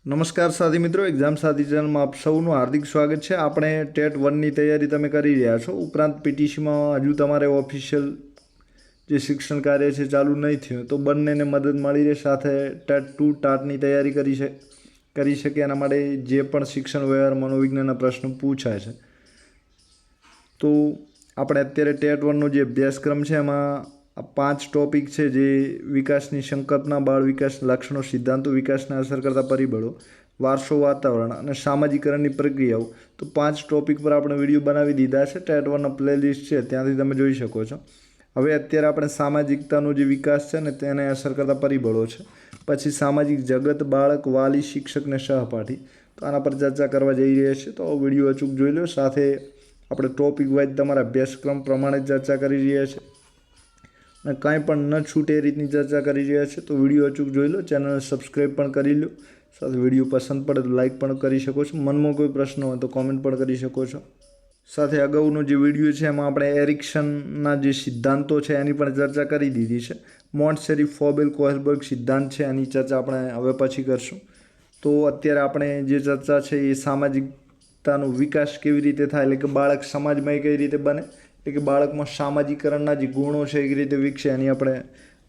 નમસ્કાર સાથી મિત્રો, એક્ઝામ સાથી ચેનલમાં આપ સૌનું હાર્દિક સ્વાગત છે. આપણે ટેટ 1ની તૈયારી તમે કરી રહ્યા છો, ઉપરાંત પીટીસીમાં હજુ તમારે ઓફિશિયલ જે શિક્ષણ કાર્ય છે ચાલુ નહીં થયું, તો બંનેને મદદ મળી રહે. સાથે ટેટ 2 ટાટની તૈયારી કરી શકે એના માટે જે પણ શિક્ષણ વ્યવહાર મનોવિજ્ઞાનના પ્રશ્નો પૂછાય છે, તો આપણે અત્યારે ટેટ 1નો જે અભ્યાસક્રમ છે એમાં 5 ટોપિક છે, જે વિકાસની સંકલ્પના, બાળ વિકાસ લક્ષણો, સિદ્ધાંતો, વિકાસને અસર કરતા પરિબળો, વારસો, વાતાવરણ અને સામાજિકરણની પ્રક્રિયાઓ. તો 5 ટોપિક પર આપણે વિડીયો બનાવી દીધા છે. ટેટ 1નો પ્લેલિસ્ટ છે, ત્યાંથી તમે જોઈ શકો છો. હવે અત્યારે આપણે સામાજિકતાનો જે વિકાસ છે ને તેને અસર કરતા પરિબળો છે, પછી સામાજિક જગત, બાળક, વાલી, શિક્ષક ને સહપાઠી. તો આના પર ચર્ચા કરવા જઈ રહ્યા છીએ, તો વિડીયો અચૂક જોઈ લો. સાથે આપણે ટોપિક વાઇઝ તમારા અભ્યાસક્રમ પ્રમાણે ચર્ચા કરી રહ્યા છીએ અને કાંઈ પણ ન છૂટે એ રીતની ચર્ચા કરી રહ્યા છે. તો વિડીયો અચૂક જોઈ લો, ચેનલને સબસ્ક્રાઈબ પણ કરી લો. સાથે વિડીયો પસંદ પડે તો લાઇક પણ કરી શકો છો. મનમાં કોઈ પ્રશ્ન હોય તો કોમેન્ટ પણ કરી શકો છો. સાથે અગાઉનો જે વિડીયો છે એમાં આપણે એરિક્સનના જે સિદ્ધાંતો છે એની પણ ચર્ચા કરી દીધી છે. મોન્ટસેરી, ફોબેલ, કોહેલબર્ગ સિદ્ધાંત છે, એની ચર્ચા આપણે હવે પછી કરશું. તો અત્યારે આપણે જે ચર્ચા છે એ સામાજિકતાનો વિકાસ કેવી રીતે થાય, એટલે કે બાળક સમાજમાં કઈ રીતે બને, એટલે કે બાળકમાં સામાજિકરણના જે ગુણો છે એ રીતે વિકસે, એની આપણે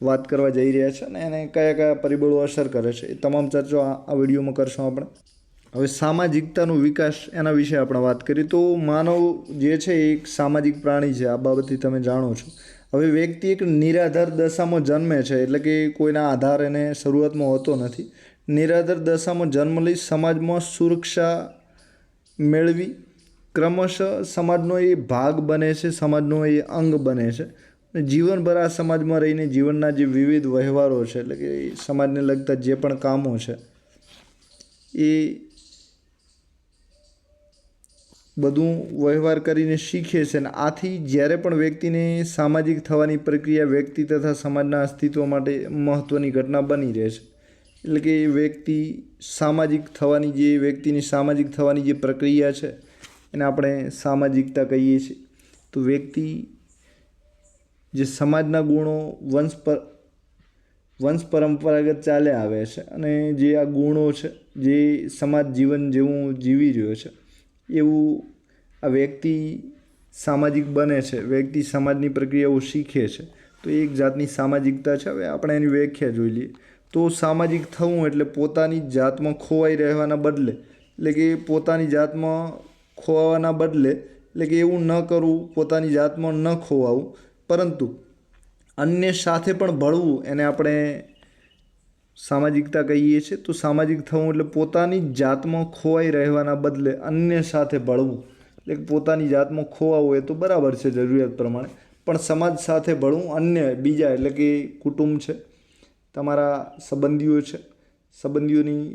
વાત કરવા જઈ રહ્યા છે અને એને કયા કયા પરિબળો અસર કરે છે એ તમામ ચર્ચા આ વિડીયોમાં કરશું આપણે. હવે સામાજિકતાનો વિકાસ એના વિશે આપણે વાત કરીએ તો માનવ જે છે એ એક સામાજિક પ્રાણી છે, આ બાબતથી તમે જાણો છો. હવે વ્યક્તિ એક નિરાધાર દશામાં જન્મે છે, એટલે કે કોઈના આધાર એને શરૂઆતમાં હોતો નથી. નિરાધાર દશામાં જન્મ લઈ સમાજમાં સુરક્ષા મેળવી ક્રમશઃ સમાજનો એ ભાગ બને છે, સમાજનો એ અંગ બને છે. જીવનભર આ સમાજમાં રહીને જીવનના જે વિવિધ વ્યવહારો છે, એટલે કે સમાજને લગતા જે પણ કામો છે એ બધું વ્યવહાર કરીને શીખે છે. અને આથી જ્યારે પણ વ્યક્તિને સામાજિક થવાની પ્રક્રિયા વ્યક્તિ તથા સમાજના અસ્તિત્વ માટે મહત્ત્વની ઘટના બની રહે છે. એટલે કે વ્યક્તિ વ્યક્તિની સામાજિક થવાની જે પ્રક્રિયા છે એને આપણે સામાજિકતા કહીએ છીએ. તો વ્યક્તિ જે સમાજના ગુણો વંશ પરંપરાગત ચાલ્યા આવે છે અને જે આ ગુણો છે જે સમાજ જીવન જેવું જીવી રહ્યો છે એવું આ વ્યક્તિ સામાજિક બને છે, વ્યક્તિ સમાજની પ્રક્રિયાઓ શીખે છે. તો એ એક જાતની સામાજિકતા છે. હવે આપણે એની વ્યાખ્યા જોઈ લઈએ. તો સામાજિક થવું એટલે પોતાની જાતમાં ખોવાઈ રહેવાના બદલે, એટલે કે પોતાની જાતમાં ખોવાવાના બદલે, એટલે કે એવું ન કરવું, પોતાની જાતમાં ન ખોવાવું, પરંતુ અન્ય સાથે પણ ભળવું, એને આપણે સામાજિકતા કહીએ છીએ. તો સામાજિક થવું એટલે પોતાની જાતમાં ખોવાઈ રહેવાના બદલે અન્ય સાથે ભળવું. એટલે કે પોતાની જાતમાં ખોવાવું એ તો બરાબર છે જરૂરિયાત પ્રમાણે, પણ સમાજ સાથે ભળવું, અન્ય બીજા એટલે કે કુટુંબ છે, તમારા સંબંધીઓ છે, સંબંધીઓની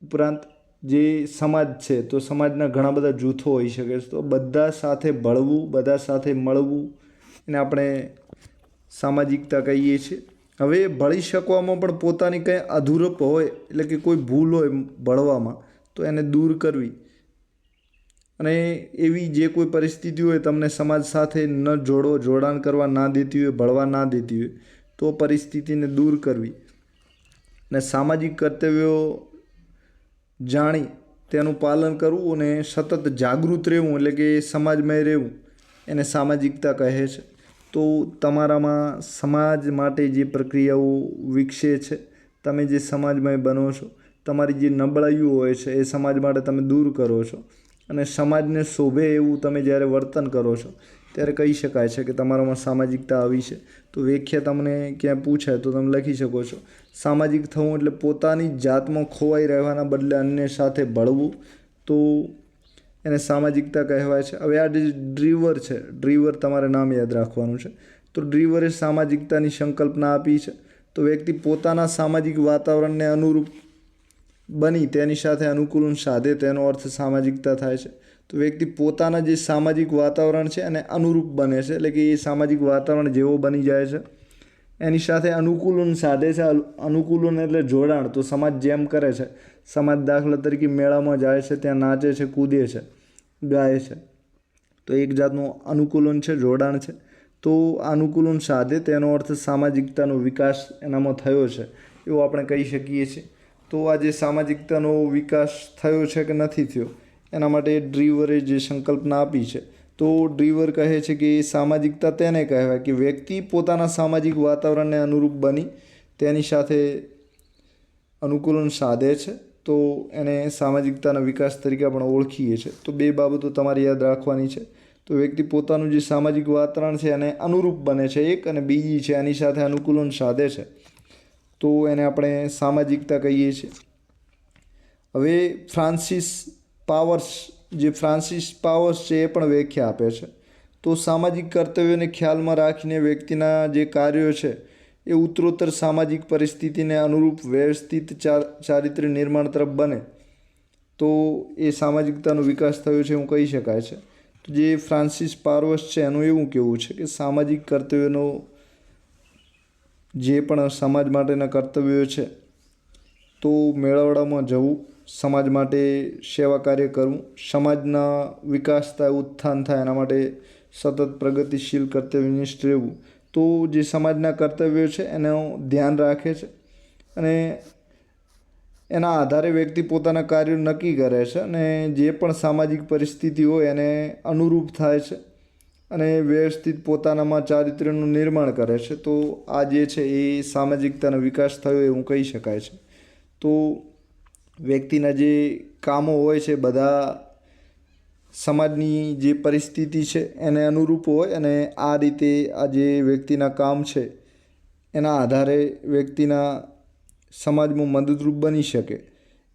ઉપરાંત જે સમાજ છે, તો સમાજના ઘણા બધા જૂથો હોઈ શકે છે. તો બધા સાથે ભળવું, બધા સાથે મળવું, એને આપણે સામાજિકતા કહીએ છીએ. હવે ભળી શકવામાં પણ પોતાની કંઈ અધૂરપ હોય, એટલે કે કોઈ ભૂલ હોય ભળવામાં, તો એને દૂર કરવી. અને એવી જે કોઈ પરિસ્થિતિ હોય તમને સમાજ સાથે જોડાણ કરવા ના દેતી હોય, ભળવા ના દેતી હોય, તો પરિસ્થિતિને દૂર કરવી. અને સામાજિક કર્તવ્યો જાણી તેનું પાલન કરવું અને સતત જાગૃત રહેવું, એટલે કે સમાજમય રહેવું, એને સામાજિકતા કહે છે. તો તમારામાં સમાજ માટે જે પ્રક્રિયાઓ વિકસે છે, તમે જે સમાજમય બનો છો, તમારી જે નબળાઈઓ હોય છે એ સમાજ માટે તમે દૂર કરો છો અને સમાજને શોભે એવું તમે જ્યારે વર્તન કરો છો, ત્યારે કહી શકાય છે કે તમારામાં સામાજિકતા આવી છે. તો વ્યાખ્યા તમને ક્યાંય પૂછાય તો તમે લખી શકો છો. સામાજિક થવું એટલે પોતાની જાતમાં ખોવાઈ રહેવાના બદલે અન્ય સાથે ભળવું, તો એને સામાજિકતા કહેવાય છે. હવે આ જે ડ્રીવર છે, ડ્રીવર તમારે નામ યાદ રાખવાનું છે. તો ડ્રીવરે સામાજિકતાની સંકલ્પના આપી છે. તો વ્યક્તિ પોતાના સામાજિક વાતાવરણને અનુરૂપ બની તેની સાથે અનુકૂલન સાધે, તેનો અર્થ સામાજિકતા થાય છે. તો વ્યક્તિ પોતાના જે સામાજિક વાતાવરણ છે એને અનુરૂપ બને છે, એટલે કે એ સામાજિક વાતાવરણ જેવો બની જાય છે, એની સાથે અનુકૂલન સાધે છે. અનુકૂલન એટલે જોડાણ. તો સમાજ જેમ કરે છે, સમાજ દાખલા તરીકે મેળામાં જાય છે, ત્યાં નાચે છે, કૂદે છે, ગાય છે, તો એક જાતનું અનુકૂલન છે, જોડાણ છે. તો અનુકૂલન સાધે તેનો અર્થ સામાજિકતાનો વિકાસ એનામાં થયો છે એવું આપણે કહી શકીએ છીએ. તો આ જે સામાજિકતાનો વિકાસ થયો છે કે નથી થયો, એના માટે ડ્રીવરે જે સંકલ્પના આપી છે. તો ડ્રીવર કહે છે કે સામાજિકતા તેને કહેવાય કે વ્યક્તિ પોતાના સામાજિક વાતાવરણને અનુરૂપ બની તેની સાથે અનુકૂલન સાધે છે. તો એને સામાજિકતાના વિકાસ તરીકે આપણે ઓળખીએ છીએ. તો બે બાબતો તમારે યાદ રાખવાની છે. તો વ્યક્તિ પોતાનું જે સામાજિક વાતાવરણ છે એને અનુરૂપ બને છે એક, અને બીજી છે એની સાથે અનુકૂલન સાધે છે. તો એને આપણે સામાજિકતા કહીએ છીએ. હવે ફ્રાન્સિસ પાવર્સ છે એ પણ વ્યાખ્યા આપે છે. તો સામાજિક કર્તવ્યોને ખ્યાલમાં રાખીને વ્યક્તિના જે કાર્યો છે એ ઉત્તરોત્તર સામાજિક પરિસ્થિતિને અનુરૂપ વ્યવસ્થિત ચારિત્ર્ય નિર્માણ તરફ બને તો એ સામાજિકતાનો વિકાસ થયો છે એવું કહી શકાય છે. તો જે ફ્રાન્સિસ પાવર્સ છે એનું એવું કહેવું છે કે સામાજિક કર્તવ્યોનો જે પણ સમાજ માટેના કર્તવ્યો છે તો મેળાવડામાં જવું, સમાજ માટે સેવા કાર્ય કરવું, સમાજના વિકાસ થાય, ઉત્થાન થાય એના માટે સતત પ્રગતિશીલ કર્તવ્યનિષ્ઠ રહેવું. તો જે સમાજના કર્તવ્યો છે એનું ધ્યાન રાખે છે અને એના આધારે વ્યક્તિ પોતાના કાર્યો નક્કી કરે છે અને જે પણ સામાજિક પરિસ્થિતિ હોય એને અનુરૂપ થાય છે અને વ્યવસ્થિત પોતાનામાં ચારિત્ર્યનું નિર્માણ કરે છે. તો આ જે છે એ સામાજિકતાનો વિકાસ થયો એવું કહી શકાય છે. તો વ્યક્તિના જે કામો હોય છે બધા સમાજની જે પરિસ્થિતિ છે એને અનુરૂપ હોય અને આ રીતે આ જે વ્યક્તિના કામ છે એના આધારે વ્યક્તિના સમાજમાં મદદરૂપ બની શકે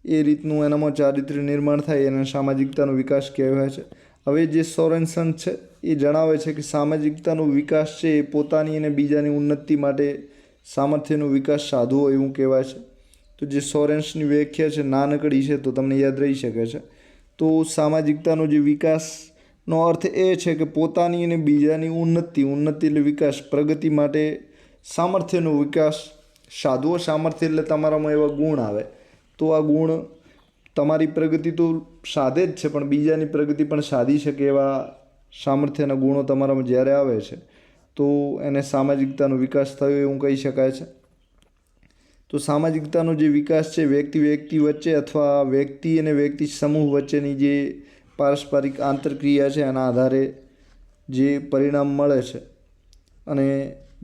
એ રીતનું એનામાં ચારિત્ર્ય નિર્માણ થાય એને સામાજિકતાનો વિકાસ કહેવાય છે. હવે જે સોરેનસન છે એ જણાવે છે કે સામાજિકતાનો વિકાસ છે એ પોતાની અને બીજાની ઉન્નતિ માટે સામર્થ્યનો વિકાસ સાધવો એવું કહેવાય છે. તો જે સોરેન્સની વ્યાખ્યા છે નાનકડી છે તો તમને યાદ રહી શકે છે. તો સામાજિકતાનો જે વિકાસનો અર્થ એ છે કે પોતાની અને બીજાની ઉન્નતિ એટલે વિકાસ, પ્રગતિ માટે સામર્થ્યનો વિકાસ સાધવો. સામર્થ્ય એટલે તમારામાં એવા ગુણ આવે તો આ ગુણ તમારી પ્રગતિ તો સાધે જ છે પણ બીજાની પ્રગતિ પણ સાધી શકે એવા સામર્થ્યના ગુણો તમારામાં જ્યારે આવે છે તો એને સામાજિકતાનો વિકાસ થયો એવું કહી શકાય છે. તો સામાજિકતાનો જે વિકાસ છે વ્યક્તિ વચ્ચે અથવા વ્યક્તિ અને વ્યક્તિ સમૂહ વચ્ચેની જે પારસ્પરિક આંતરક્રિયા છે એના આધારે જે પરિણામ મળે છે અને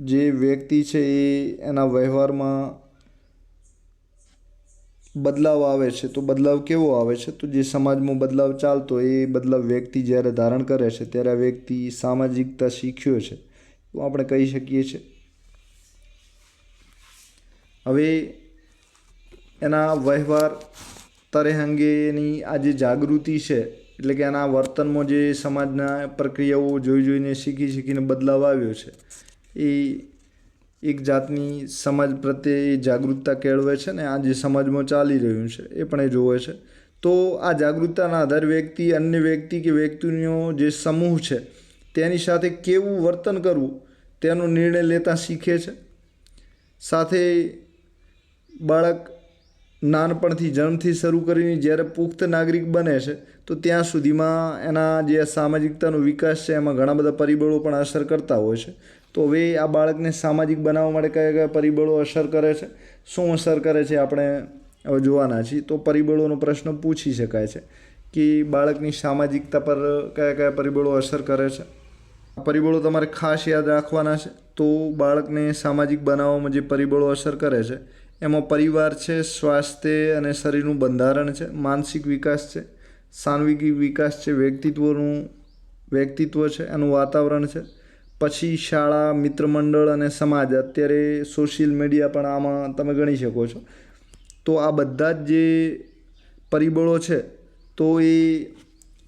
જે વ્યક્તિ છે એ એના વ્યવહારમાં બદલાવ આવે છે. તો બદલાવ કેવો આવે છે? તો જે સમાજમાં બદલાવ ચાલતો એ બદલાવ વ્યક્તિ જ્યારે ધારણ કરે છે ત્યારે આ વ્યક્તિ સામાજિકતા શીખ્યો છે તો આપણે કહી શકીએ છીએ. હવે એના વ્યવહાર તરે અંગેની આ જે જાગૃતિ છે એટલે કે એના વર્તનમાં જે સમાજના પ્રક્રિયાઓ જોઈને શીખીને બદલાવ આવ્યો છે એ એક જાતની સમાજ પ્રત્યે જાગૃતતા કેળવે છે ને આ જે સમાજમાં ચાલી રહ્યું છે એ પણ એ જોવે છે. તો આ જાગૃતતાના આધારે વ્યક્તિ અન્ય વ્યક્તિ કે વ્યક્તિનો જે સમૂહ છે તેની સાથે કેવું વર્તન કરવું તેનો નિર્ણય લેતા શીખે છે. સાથે બાળક નાનપણથી જન્મથી શરૂ કરીને જ્યારે પુખ્ત નાગરિક બને છે તો ત્યાં સુધીમાં એના જે સામાજિકતાનો વિકાસ છે એમાં ઘણા બધા પરિબળો પણ અસર કરતા હોય છે. તો હવે આ બાળકને સામાજિક બનાવવા માટે કયા પરિબળો અસર કરે છે, શું અસર કરે છે આપણે હવે જોવાના છીએ. તો પરિબળોનો પ્રશ્ન પૂછી શકાય છે કે બાળકની સામાજિકતા પર કયા પરિબળો અસર કરે છે. આ પરિબળો તમારે ખાસ યાદ રાખવાના છે. તો બાળકને સામાજિક બનાવવામાં જે પરિબળો અસર કરે છે એમાં પરિવાર છે, સ્વાસ્થ્ય અને શરીરનું બંધારણ છે, માનસિક વિકાસ છે, સાંવેગિક વિકાસ છે, વ્યક્તિત્વ છે, એનું વાતાવરણ છે, પછી શાળા, મિત્રમંડળ અને સમાજ. અત્યારે સોશિયલ મીડિયા પણ આમાં તમે ગણી શકો છો. તો આ બધા જ જે પરિબળો છે તો એ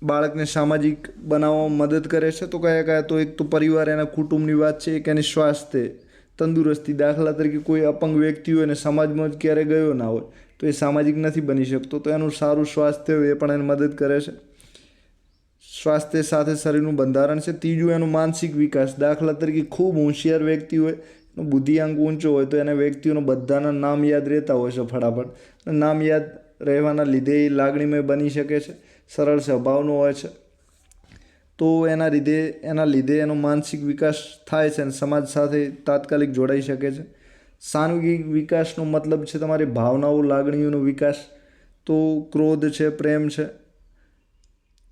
બાળકને સામાજિક બનાવવામાં મદદ કરે છે. તો કયા તો એક તો પરિવાર એના કુટુંબની વાત છે, એક એની સ્વાસ્થ્ય તંદુરસ્તી. દાખલા તરીકે કોઈ અપંગ વ્યક્તિ હોય અને સમાજમાં જ ક્યારેય ગયો ના હોય તો એ સામાજિક નથી બની શકતો. તો એનું સારું સ્વાસ્થ્ય હોય એ પણ એને મદદ કરે છે. સ્વાસ્થ્ય સાથે શરીરનું બંધારણ છે. ત્રીજું એનું માનસિક વિકાસ. દાખલા તરીકે ખૂબ હોશિયાર વ્યક્તિ હોય, એનો બુદ્ધિઆંક ઊંચો હોય તો એના વ્યક્તિઓનો બધાના નામ યાદ રહેતા હોય છે ફટાફટ. નામ યાદ રહેવાના લીધે એ લાગણીમય બની શકે છે, સરળ સ્વભાવનો હોય છે. તો એના લીધે એનો માનસિક વિકાસ થાય છે અને સમાજ સાથે તાત્કાલિક જોડાઈ શકે છે. સાંવેગિક વિકાસનો મતલબ છે તમારી ભાવનાઓ લાગણીઓનો વિકાસ. તો ક્રોધ છે, પ્રેમ છે,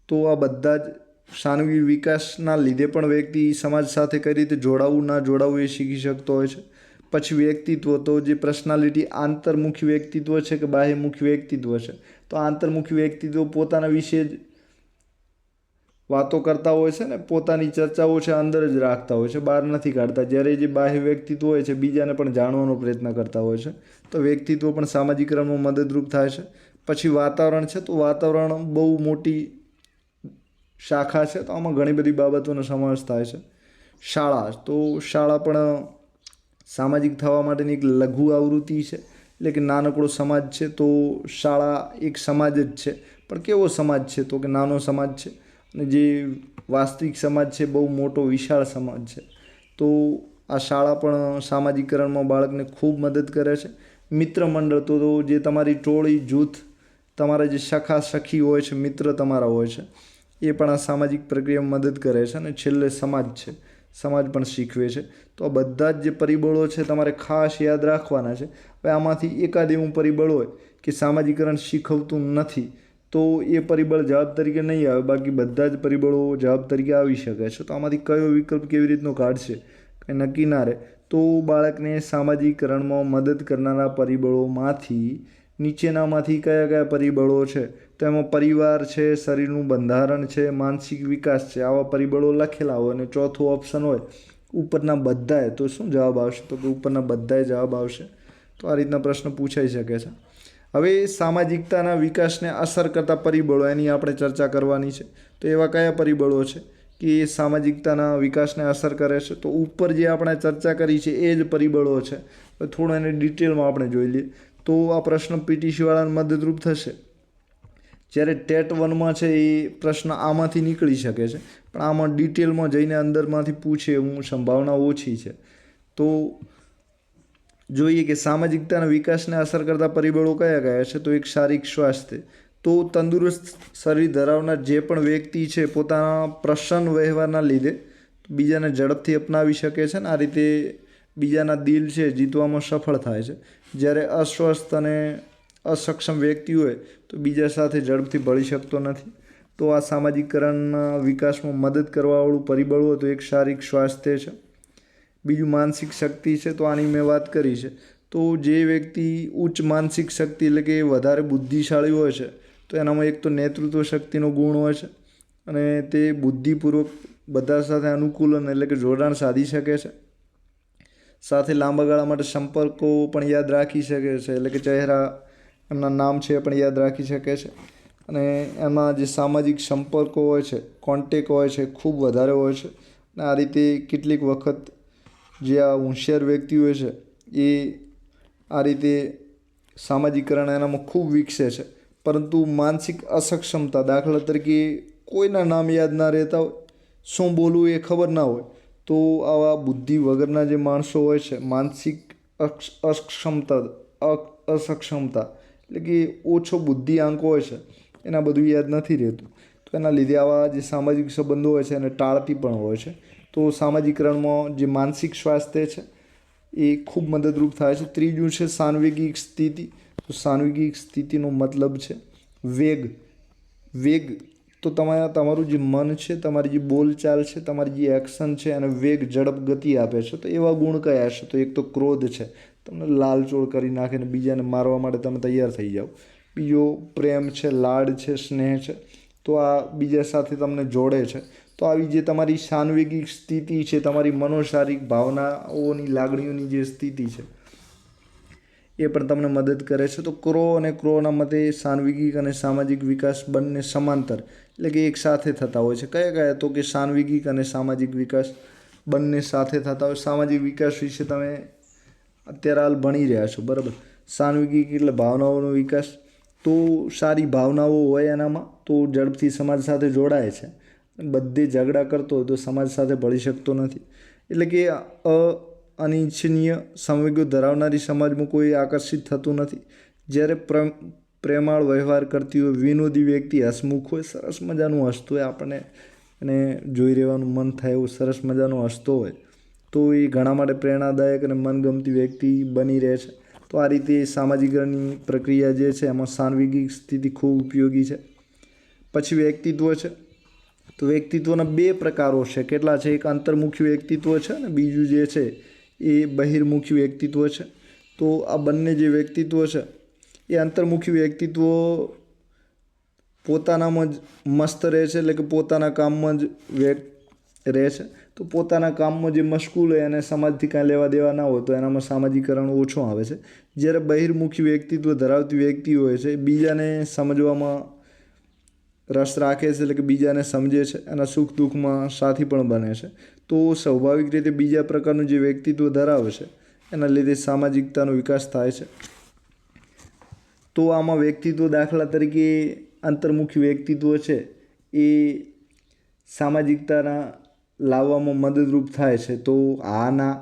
તો આ બધા જ સાંવેગિક વિકાસના લીધે પણ વ્યક્તિ સમાજ સાથે કઈ રીતે જોડાવું ના જોડાવું એ શીખી શકતો હોય છે. પછી વ્યક્તિત્વ, તો જે પર્સનાલિટી આંતરમુખી વ્યક્તિત્વ છે કે બાહ્યમુખી વ્યક્તિત્વ છે. તો આંતરમુખી વ્યક્તિત્વ પોતાના વિશે જ વાતો કરતા હોય છે ને પોતાની ચર્ચાઓ છે અંદર જ રાખતા હોય છે, બહાર નથી કાઢતા. જ્યારે જે બાહ્ય વ્યક્તિત્વ હોય છે બીજાને પણ જાણવાનો પ્રયત્ન કરતા હોય છે. તો વ્યક્તિત્વ પણ સામાજિકરણમાં મદદરૂપ થાય છે. પછી વાતાવરણ છે, તો વાતાવરણ બહુ મોટી શાખા છે, તો આમાં ઘણી બધી બાબતોનો સમાવેશ થાય છે. શાળા, તો શાળા પણ સામાજિક થવા માટેની એક લઘુ આવૃત્તિ છે, એટલે કે નાનકડો સમાજ છે. તો શાળા એક સમાજ જ છે, પણ કેવો સમાજ છે? તો કે નાનો સમાજ છે. અને જે વાસ્તવિક સમાજ છે બહુ મોટો વિશાળ સમાજ છે. તો આ શાળા પણ સામાજિકરણમાં બાળકને ખૂબ મદદ કરે છે. મિત્ર મંડળ, તો જે તમારી ટોળી જૂથ, તમારા જે સખા સખી હોય છે, મિત્ર તમારા હોય છે, એ પણ આ સામાજિક પ્રક્રિયામાં મદદ કરે છે. અને છેલ્લે સમાજ છે, સમાજ પણ શીખવે છે. તો આ બધા જ જે પરિબળો છે તમારે ખાસ યાદ રાખવાના છે. હવે આમાંથી એકાદ એવું પરિબળ હોય કે સામાજિકરણ શીખવતું નથી, તો એ પરિબળ જવાબ તરીકે નહીં આવે, બાકી બધા જ પરિબળો જવાબ તરીકે આવી શકે છે. તો આમાંથી કયો વિકલ્પ કેવી રીતનો કાઢશે કંઈ નક્કી ના રહે. તો બાળકને સામાજિકરણમાં મદદ કરનારા પરિબળોમાંથી નીચેનામાંથી કયા કયા પરિબળો છે? તો એમાં પરિવાર છે, શરીરનું બંધારણ છે, માનસિક વિકાસ છે, આવા પરિબળો લખેલા હોય. અને ચોથું ઓપ્શન હોય ઉપરના બધાએ, તો શું જવાબ આવશે? તો કે ઉપરના બધાએ જવાબ આવશે. તો આ રીતના પ્રશ્ન પૂછાઈ શકે છે. હવે સામાજિકતાના વિકાસને અસર કરતા પરિબળો, એની આપણે ચર્ચા કરવાની છે. તો એવા કયા પરિબળો છે કે એ સામાજિકતાના વિકાસને અસર કરે છે? તો ઉપર જે આપણે ચર્ચા કરી છે એ જ પરિબળો છે. થોડું એને ડિટેલમાં આપણે જોઈ લઈએ. તો આ પ્રશ્ન પીટીસીવાળાને મદદરૂપ થશે. જ્યારે ટેટ 1માં છે એ પ્રશ્ન આમાંથી નીકળી શકે છે, પણ આમાં ડિટેલમાં જઈને અંદરમાંથી પૂછે એવું સંભાવના ઓછી છે. તો જોઈએ કે સામાજિકતાના વિકાસને અસર કરતા પરિબળો કયા કયા છે? તો એક શારીરિક સ્વાસ્થ્ય. તો તંદુરસ્ત શરીર ધરાવનાર જે પણ વ્યક્તિ છે પોતાના પ્રસન્ન વ્યવહારના લીધે બીજાને ઝડપથી અપનાવી શકે છે ને આ રીતે બીજાના દિલ છે જીતવામાં સફળ થાય છે. જ્યારે અસ્વસ્થ અને અસક્ષમ વ્યક્તિ હોય તો બીજા સાથે ઝડપથી ભળી શકતો નથી. તો આ સામાજિકરણના વિકાસમાં મદદ કરવાવાળું પરિબળ હોય તો એક શારીરિક સ્વાસ્થ્ય છે. બીજું માનસિક શક્તિ છે, તો આની મેં વાત કરી છે. તો જે વ્યક્તિ ઉચ્ચ માનસિક શક્તિ એટલે કે વધારે બુદ્ધિશાળી હોય છે તો એનામાં એક તો નેતૃત્વ શક્તિનો ગુણ હોય છે અને તે બુદ્ધિપૂર્વક બધા સાથે અનુકૂલન એટલે કે જોડાણ સાધી શકે છે. સાથે લાંબા ગાળા માટે સંપર્કો પણ યાદ રાખી શકે છે, એટલે કે ચહેરા, એમના નામ છે એ પણ યાદ રાખી શકે છે. અને એમાં જે સામાજિક સંપર્કો હોય છે, કોન્ટેક હોય છે, ખૂબ વધારે હોય છે. અને આ રીતે કેટલીક વખત જે આ હોશિયાર વ્યક્તિ હોય છે એ આ રીતે સામાજિકરણ એનામાં ખૂબ વિકસે છે. પરંતુ માનસિક અસક્ષમતા, દાખલા તરીકે કોઈના નામ યાદ ના રહેતા હોય, શું બોલવું એ ખબર ના હોય, તો આવા બુદ્ધિ વગરના જે માણસો હોય છે, માનસિક અસક્ષમતા એટલે કે ઓછો બુદ્ધિઆંક હોય છે, એના બધું યાદ નથી રહેતું. તો એના લીધે આવા જે સામાજિક સંબંધો હોય છે એને ટાળતી પણ હોય છે. તો સામાજિકરણમાં જે માનસિક સ્વાસ્થ્ય છે એ ખૂબ મદદરૂપ થાય છે. ત્રીજું છે સાંવેગિક સ્થિતિ. તો સાંવેગિક સ્થિતિનો મતલબ છે વેગ. તો તમારું જે મન છે, તમારી જે બોલચાલ છે, તમારી જે એક્શન છે અને વેગ, ઝડપ, ગતિ આપે છે. તો એવા ગુણ કયા છે? તો એક તો ક્રોધ છે, તમને લાલચોળ કરી નાખીને બીજાને મારવા માટે તમે તૈયાર થઈ જાઓ. બીજો પ્રેમ છે, લાડ છે, સ્નેહ છે, તો આ બીજા સાથે તમને જોડે છે. તો આવી જે તમારી સાંવેગિક સ્થિતિ છે, તમારી મનોશારીરિક ભાવનાઓની લાગણીઓની જે સ્થિતિ છે એ પણ તમને મદદ કરે છે. તો ક્રો અને ક્રોના મતે સાંવેગિક અને સામાજિક વિકાસ બંને સમાંતર એટલે કે એક સાથે થતા હોય છે. કયા કયા? તો કે સાંવેગિક અને સામાજિક વિકાસ બંને સાથે થતા હોય. સામાજિક વિકાસ વિશે તમે અત્યારે હાલ ભણી રહ્યા છો, બરાબર. સાંવેગિક એટલે ભાવનાઓનો વિકાસ. તો સારી ભાવનાઓ હોય એનામાં તો ઝડપથી સમાજ સાથે જોડાય છે. બધે ઝઘડા કરતો હોય તો સમાજ સાથે ભળી શકતો નથી. એટલે કે અનિચ્છનીય સંવેગો ધરાવનારી સમાજમાં કોઈ આકર્ષિત થતું નથી. જ્યારે પ્રેમાળ વ્યવહાર કરતી હોય, વિનોદી વ્યક્તિ, હસમુખ હોય, સરસ મજાનું હસતું હોય, આપણને એને જોઈ રહેવાનું મન થાય એવું સરસ મજાનો હસતો હોય, તો એ ઘણા માટે પ્રેરણાદાયક અને મનગમતી વ્યક્તિ બની રહે છે. તો આ રીતે સામાજિકરણની પ્રક્રિયા જે છે એમાં સાંવેગિક સ્થિતિ ખૂબ ઉપયોગી છે. પછી વ્યક્તિત્વ છે. તો વ્યક્તિત્વના 2 પ્રકારો છે. કેટલા છે? એક અંતર્મુખી વ્યક્તિત્વ છે અને બીજું જે છે એ બહિર્મુખી વ્યક્તિત્વ છે. તો આ બંને જે વ્યક્તિત્વ છે એ અંતર્મુખી વ્યક્તિત્વ પોતાનામાં જ મસ્ત રહે છે, એટલે કે પોતાના કામમાં જ રહે છે. તો પોતાના કામમાં જે મશગુલ હોય અને સમાજથી કાંઈ લેવા દેવા ના હોય તો એનામાં સામાજિકરણ ઓછું આવે છે. જ્યારે બહિર્મુખી વ્યક્તિત્વ ધરાવતી વ્યક્તિ હોય છે બીજાને સમજવામાં રસ રાખે છે, એટલે કે બીજાને સમજે છે, એના સુખ દુઃખમાં સાથી પણ બને છે. તો સ્વાભાવિક રીતે બીજા પ્રકારનું જે વ્યક્તિત્વ ધરાવે છે એના લીધે સામાજિકતાનો વિકાસ થાય છે. તો આમાં વ્યક્તિત્વ દાખલા તરીકે અંતર્મુખી વ્યક્તિત્વ છે એ સામાજિકતાના લાવવામાં મદદરૂપ થાય છે. તો હા, ના,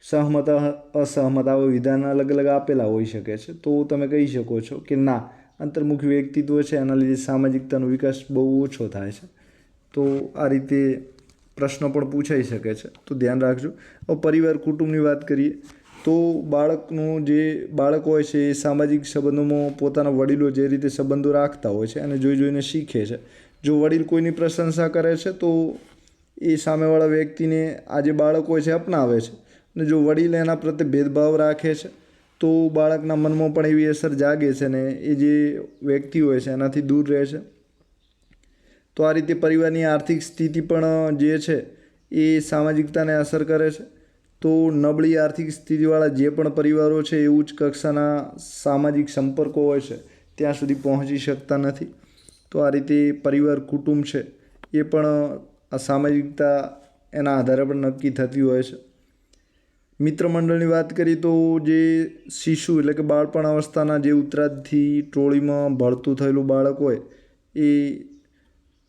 સહમત, અસહમત આવા વિધાન અલગ અલગ આપેલા હોઈ શકે છે. તો તમે કહી શકો છો કે ના, અંતર્મુખી વ્યક્તિત્વ છે એના લીધે સામાજિકતાનો વિકાસ બહુ ઓછો થાય છે. તો આ રીતે પ્રશ્ન પણ પૂછાઈ શકે છે, તો ધ્યાન રાખજો. હવે પરિવાર કુટુંબની વાત કરીએ તો બાળક હોય છે એ સામાજિક સંબંધોમાં પોતાના વડીલો જે રીતે સંબંધો રાખતા હોય છે અને જોઈ જોઈને શીખે છે. જો વડીલ કોઈની પ્રશંસા કરે છે તો એ સામેવાળા વ્યક્તિને આ જે બાળક હોય છે અપનાવે છે, અને જો વડીલ એના પ્રત્યે ભેદભાવ રાખે છે તો બાળકના મનમાં પણ એવી અસર જાગે છે ને એ જે વ્યક્તિ હોય છે એનાથી દૂર રહે છે. તો આ રીતે પરિવારની આર્થિક સ્થિતિ પણ જે છે એ સામાજિકતાને અસર કરે છે. તો નબળી આર્થિક સ્થિતિવાળા જે પણ પરિવારો છે એ ઉચ્ચ કક્ષાના સામાજિક સંપર્કો હોય છે ત્યાં સુધી પહોંચી શકતા નથી. તો આ રીતે પરિવાર કુટુંબ છે એ પણ આ સામાજિકતા એના આધારે પણ નક્કી થતી હોય છે. મિત્ર મંડળની વાત કરીએ તો જે શિશુ એટલે કે બાળપણ અવસ્થાના જે ઉત્તરાધિથી ટોળીમાં ભળતું થયેલું બાળક હોય એ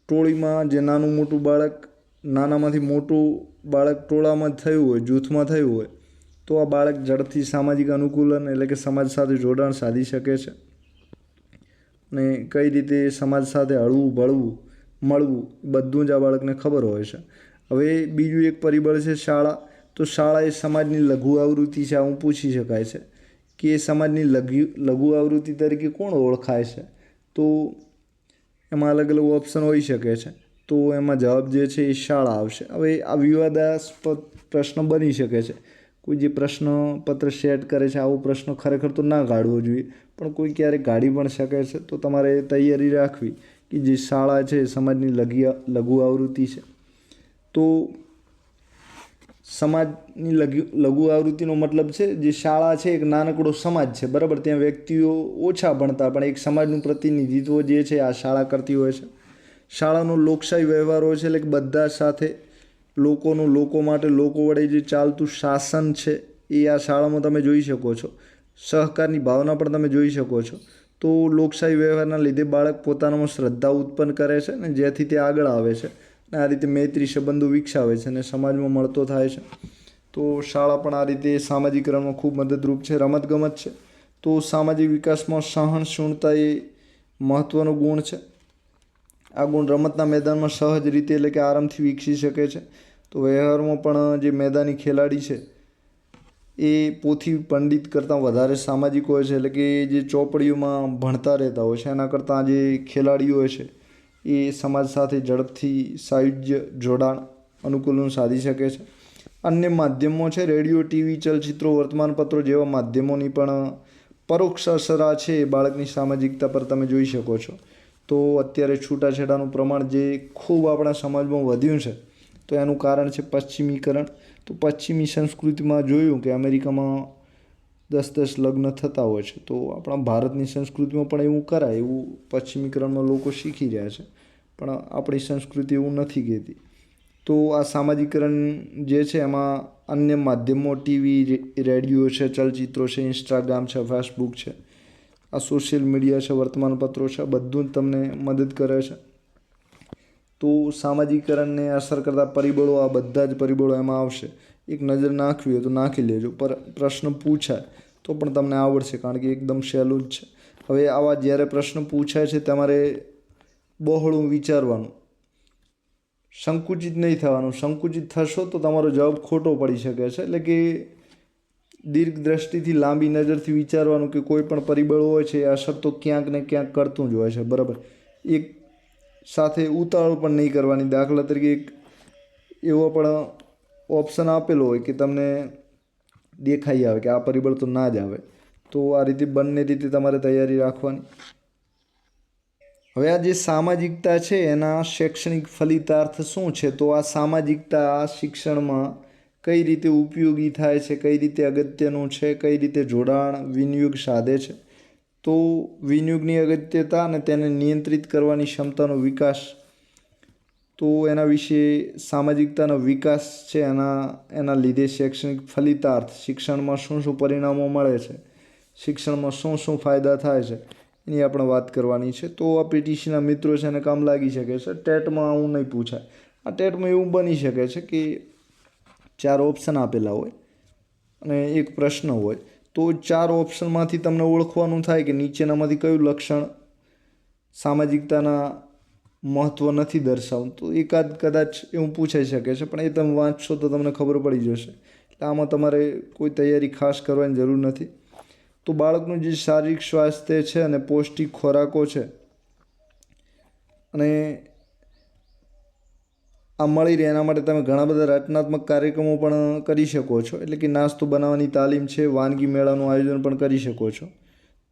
ટોળીમાં જે નાનું મોટું બાળક, નાનામાંથી મોટું બાળક ટોળામાં થયું હોય, જૂથમાં થયું હોય તો આ બાળક ઝડપથી સામાજિક અનુકૂલન એટલે કે સમાજ સાથે જોડાણ સાધી શકે છે. અને કઈ રીતે સમાજ સાથે હળવું ભળવું, મળવું, બધું જ આ બાળકને ખબર હોય છે. હવે બીજું એક પરિબળ છે શાળા. તો શાળા એ સમાજની લઘુ આવૃત્તિ છે. આવું પૂછી શકાય છે કે એ સમાજની લઘુ આવૃત્તિ તરીકે કોણ ઓળખાય છે? તો એમાં અલગ અલગ ઓપ્શન હોઈ શકે છે. તો એમાં જવાબ જે છે એ શાળા આવશે. હવે આ વિવાદાસ્પદ પ્રશ્ન બની શકે છે. કોઈ જે પ્રશ્નપત્ર સેટ કરે છે આવો પ્રશ્ન ખરેખર તો ના કાઢવો જોઈએ, પણ કોઈ ક્યારેક કાઢી પણ શકે છે. તો તમારે તૈયારી રાખવી કે જે શાળા છે એ સમાજની લઘુ આવૃત્તિ છે. તો સમાજની લઘુ આવૃત્તિનો મતલબ છે જે શાળા છે એક નાનકડો સમાજ છે, બરાબર. ત્યાં વ્યક્તિઓ ઓછા ભણતા પણ એક સમાજનું પ્રતિનિધિત્વ જે છે આ શાળા કરતી હોય છે. શાળાનો લોકશાહી વ્યવહાર હોય છે, એટલે કે બધા સાથે લોકોનું, લોકો માટે, લોકો વડે જે ચાલતું શાસન છે એ આ શાળામાં તમે જોઈ શકો છો. સહકારની ભાવના પણ તમે જોઈ શકો છો. તો લોકશાહી વ્યવહારના લીધે બાળક પોતાનામાં શ્રદ્ધા ઉત્પન્ન કરે છે ને જેથી તે આગળ આવે છે. આ રીતે મૈત્રી સંબંધો વિકસાવે છે અને સમાજમાં મળતો થાય છે. તો શાળા પણ આ રીતે સામાજિકરણમાં ખૂબ મદદરૂપ છે. રમતગમત છે તો સામાજિક વિકાસમાં સહનશીલતા એ મહત્ત્વનો ગુણ છે. આ ગુણ રમતના મેદાનમાં સહજ રીતે એટલે કે આરામથી વિકસી શકે છે. તો વ્યવહારમાં પણ જે મેદાની ખેલાડી છે એ પોથી પંડિત કરતાં વધારે સામાજિક હોય છે, એટલે કે જે ચોપડીઓમાં ભણતા રહેતા હોય છે એના કરતાં જે ખેલાડીઓ હોય છે એ સમાજ સાથે ઝડપથી સાયુજ્ય, જોડાણ, અનુકૂલન સાધી શકે છે. અન્ય માધ્યમો છે રેડિયો, ટીવી, ચલચિત્રો, વર્તમાનપત્રો જેવા માધ્યમોની પણ પરોક્ષ અસર છે એ બાળકની સામાજિકતા પર તમે જોઈ શકો છો. તો અત્યારે છૂટાછેડાનું પ્રમાણ જે ખૂબ આપણા સમાજમાં વધ્યું છે તો એનું કારણ છે પશ્ચિમીકરણ. તો પશ્ચિમી સંસ્કૃતિમાં જોયું કે અમેરિકામાં 10-10 લગ્ન થતા હોય છે. તો આપણા ભારતની સંસ્કૃતિમાં પણ એવું કરાય, એવું પશ્ચિમીકરણમાં લોકો શીખી રહ્યા છે, પણ આપણી સંસ્કૃતિ એવું નથી કહેતી. તો આ સામાજિકરણ જે છે એમાં અન્ય માધ્યમો ટીવી, રેડિયો છે, ચલચિત્રો છે, ઇન્સ્ટાગ્રામ છે, ફેસબુક છે, આ સોશિયલ મીડિયા છે, વર્તમાનપત્રો છે, બધું જ તમને મદદ કરે છે. તો સામાજિકરણને અસર કરતા પરિબળો, આ બધા જ પરિબળો એમાં આવશે. એક નજર નાખવી હોય તો નાખી લેજો. પ્રશ્ન પૂછાય તો પણ તમને આવડશે, કારણ કે એકદમ સહેલું જ છે. હવે આવા જ્યારે પ્રશ્ન પૂછાય છે તમારે બહોળું વિચારવાનું. સંકુચિત નહીં થવાનું. સંકુચિત થશો તો તમારો જવાબ ખોટો પડી શકે છે. એટલે કે દીર્ઘ દ્રષ્ટિથી લાંબી નજરથી વિચારવાનું કે કોઈ પણ પરિબળ હોય છે એ અસર તો ક્યાંક ને ક્યાંક કરતું જ હોય છે, બરાબર. એક સાથે ઉતાવળ પણ નહીં કરવાની. દાખલા તરીકે એક એવો પણ ઓપ્શન આપેલો હોય કે તમને દેખાઈ આવે કે આ પરિબળ તો ના જ આવે, તો આ રીતે બંને રીતે તમારે તૈયારી રાખવાની. હવે આ જે સામાજિકતા છે એના શૈક્ષણિક ફલિતાર્થ શું છે? તો આ સામાજિકતા શિક્ષણમાં કઈ રીતે ઉપયોગી થાય છે, કઈ રીતે અગત્યનું છે, કઈ રીતે જોડાણ વિનિયોગ સાધે છે. તો વિનિયોગની અગત્યતા અને તેને નિયંત્રિત કરવાની ક્ષમતાનો વિકાસ, તો એના વિશે સામાજિકતાનો વિકાસ છે એના લીધે શૈક્ષણિક ફલિતાર્થ, શિક્ષણમાં શું શું પરિણામો મળે છે, શિક્ષણમાં શું શું ફાયદા થાય છે, એની આપણે વાત કરવાની છે. તો આ પીટીસીના મિત્રો છે એને કામ લાગી શકે છે. ટેટમાં આવું નહીં પૂછાય. આ ટેટમાં એવું બની શકે છે કે 4 ઓપ્શન આપેલા હોય અને એક પ્રશ્ન હોય, તો 4 ઓપ્શનમાંથી તમને ઓળખવાનું થાય કે નીચેનામાંથી કયું લક્ષણ સામાજિકતાના મહત્ત્વ નથી દર્શાવતું. તો એકાદ કદાચ એવું પૂછાઈ શકે છે, પણ એ તમે વાંચશો તો તમને ખબર પડી જશે. એટલે આમાં તમારે કોઈ તૈયારી ખાસ કરવાની જરૂર નથી. તો બાળકનું જે શારીરિક સ્વાસ્થ્ય છે અને પૌષ્ટિક ખોરાકો છે અને આ મળી રહે એના માટે તમે ઘણા બધા રચનાત્મક કાર્યક્રમો પણ કરી શકો છો. એટલે કે નાસ્તો બનાવવાની તાલીમ છે, વાનગી મેળાનું આયોજન પણ કરી શકો છો.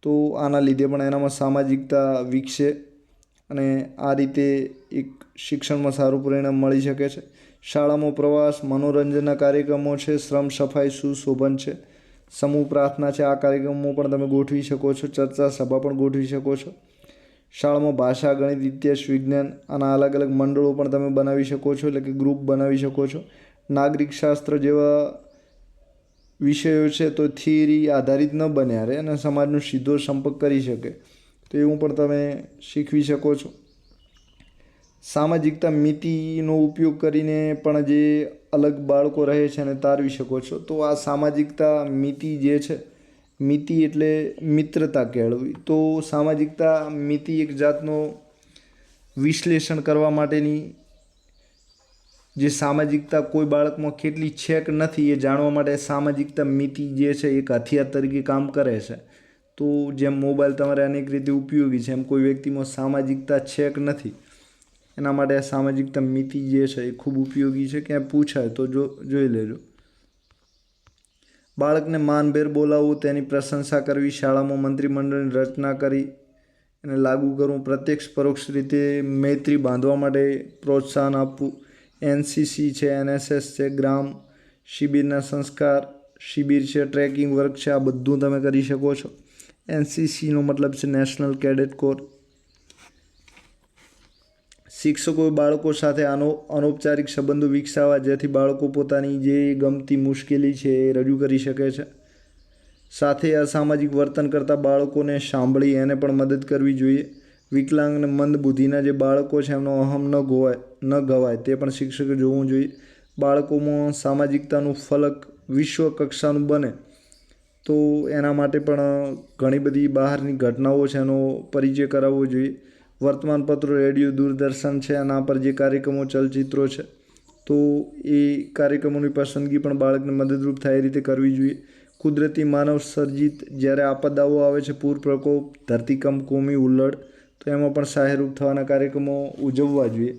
તો આના લીધે પણ એનામાં સામાજિકતા વિકસે અને આ રીતે એક શિક્ષણમાં સારું પરિણામ મળી શકે છે. શાળામાં પ્રવાસ, મનોરંજનના કાર્યક્રમો છે, શ્રમ સફાઈ, સુશોભન છે, સમૂહ પ્રાર્થના છે, આ કાર્યક્રમો પણ તમે ગોઠવી શકો છો. ચર્ચા સભા પણ ગોઠવી શકો છો. શાળામાં ભાષા, ગણિત, ઇતિહાસ, વિજ્ઞાન આના અલગ અલગ મંડળો પણ તમે બનાવી શકો છો, એટલે કે ગ્રુપ બનાવી શકો છો. નાગરિક શાસ્ત્ર જેવા વિષયો છે તો થિયરી આધારિત ન બન્યા રહે અને સમાજનો સીધો સંપર્ક કરી શકે, તો એવું પણ તમે શીખવી શકો છો. સામાજિકતા મિતિનો ઉપયોગ કરીને પણ જે અલગ બાળકો રહે છે એને તારવી શકો છો. તો આ સામાજિકતા મિતિ જે છે, મિતિ એટલે મિત્રતા કહેવી. તો સામાજિકતા મિતિ એક જાતનો વિશ્લેષણ કરવા માટેની, જે સામાજિકતા કોઈ બાળકમાં કેટલી છે કે નથી એ જાણવા માટે સામાજિકતા મિતિ જે છે એક હથિયાર તરીકે કામ કરે છે. તો જેમ મોબાઈલ તમારે અનેક રીતે ઉપયોગી છે, એમ કોઈ વ્યક્તિમાં સામાજિકતા છે કે નથી એના માટે આ સામાજિકતા મિતિ જે છે એ ખૂબ ઉપયોગી છે. ક્યાંય પૂછાય તો જોઈ લેજો. બાળકને માનભેર બોલાવવું, તેની પ્રશંસા કરવી, શાળામાં મંત્રીમંડળની રચના કરી એને લાગુ કરવું, પ્રત્યક્ષ પરોક્ષ રીતે મૈત્રી બાંધવા માટે પ્રોત્સાહન આપવું, એનસીસી છે, એનએસએસ છે, ગ્રામ શિબિરના સંસ્કાર શિબિર છે, ટ્રેકિંગ વર્ક છે, આ બધું તમે કરી શકો છો. એનસીસીનો મતલબ છે નેશનલ કેડેટ કોર. શિક્ષકોએ બાળકો સાથે અનૌપચારિક સંબંધો વિકસાવવા, જેથી બાળકો પોતાની જે ગમતી મુશ્કેલી છે એ રજૂ કરી શકે છે. સાથે અસામાજિક વર્તન કરતા બાળકોને સાંભળી એને પણ મદદ કરવી જોઈએ. વિકલાંગ અને મંદ બુદ્ધિના જે બાળકો છે એમનો અહમ ન ગવાય તે પણ શિક્ષકે જોવું જોઈએ. બાળકોમાં સામાજિકતાનું ફલક વિશ્વ કક્ષાનું બને તો એના માટે પણ ઘણી બધી બહારની ઘટનાઓ છે એનો પરિચય કરાવવો જોઈએ. વર્તમાનપત્રો, રેડિયો, દૂરદર્શન છે આના પર જે કાર્યક્રમો, ચલચિત્રો છે તો એ કાર્યક્રમોની પસંદગી પણ બાળકને મદદરૂપ થાય એ રીતે કરવી જોઈએ. કુદરતી માનવ સર્જિત જ્યારે આપદાઓ આવે છે, પૂર પ્રકોપ, ધરતીકંપ, કોમી હુલ્લડ, તો એમાં પણ સહાયરૂપ થવાના કાર્યક્રમો ઉજવવા જોઈએ.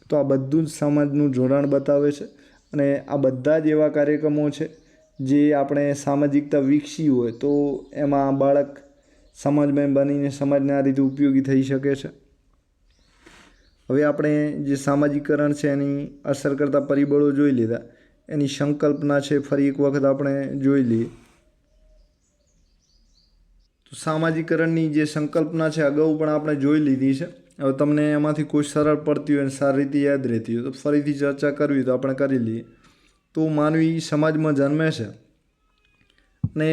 તો આ બધું જ સમાજનું જોડાણ બતાવે છે અને આ બધા જ એવા કાર્યક્રમો છે જે આપણે સામાજિકતા વિકસી હોય તો એમાં બાળક સમાજમાં બનીને સમાજને આ રીતે ઉપયોગી થઈ શકે છે. હવે આપણે જે સામાજિકરણ છે એની અસર કરતા પરિબળો જોઈ લીધા. એની સંકલ્પના છે ફરી એક વખત આપણે જોઈ લઈએ. તો સામાજિકરણની જે સંકલ્પના છે અગાઉ પણ આપણે જોઈ લીધી છે. હવે તમને એમાંથી કોઈ સરળ પડતી હોય અને સારી રીતે યાદ રહેતી હોય તો ફરીથી ચર્ચા કરવી તો આપણે કરી લઈએ. તો માનવી સમાજમાં જન્મે છે અને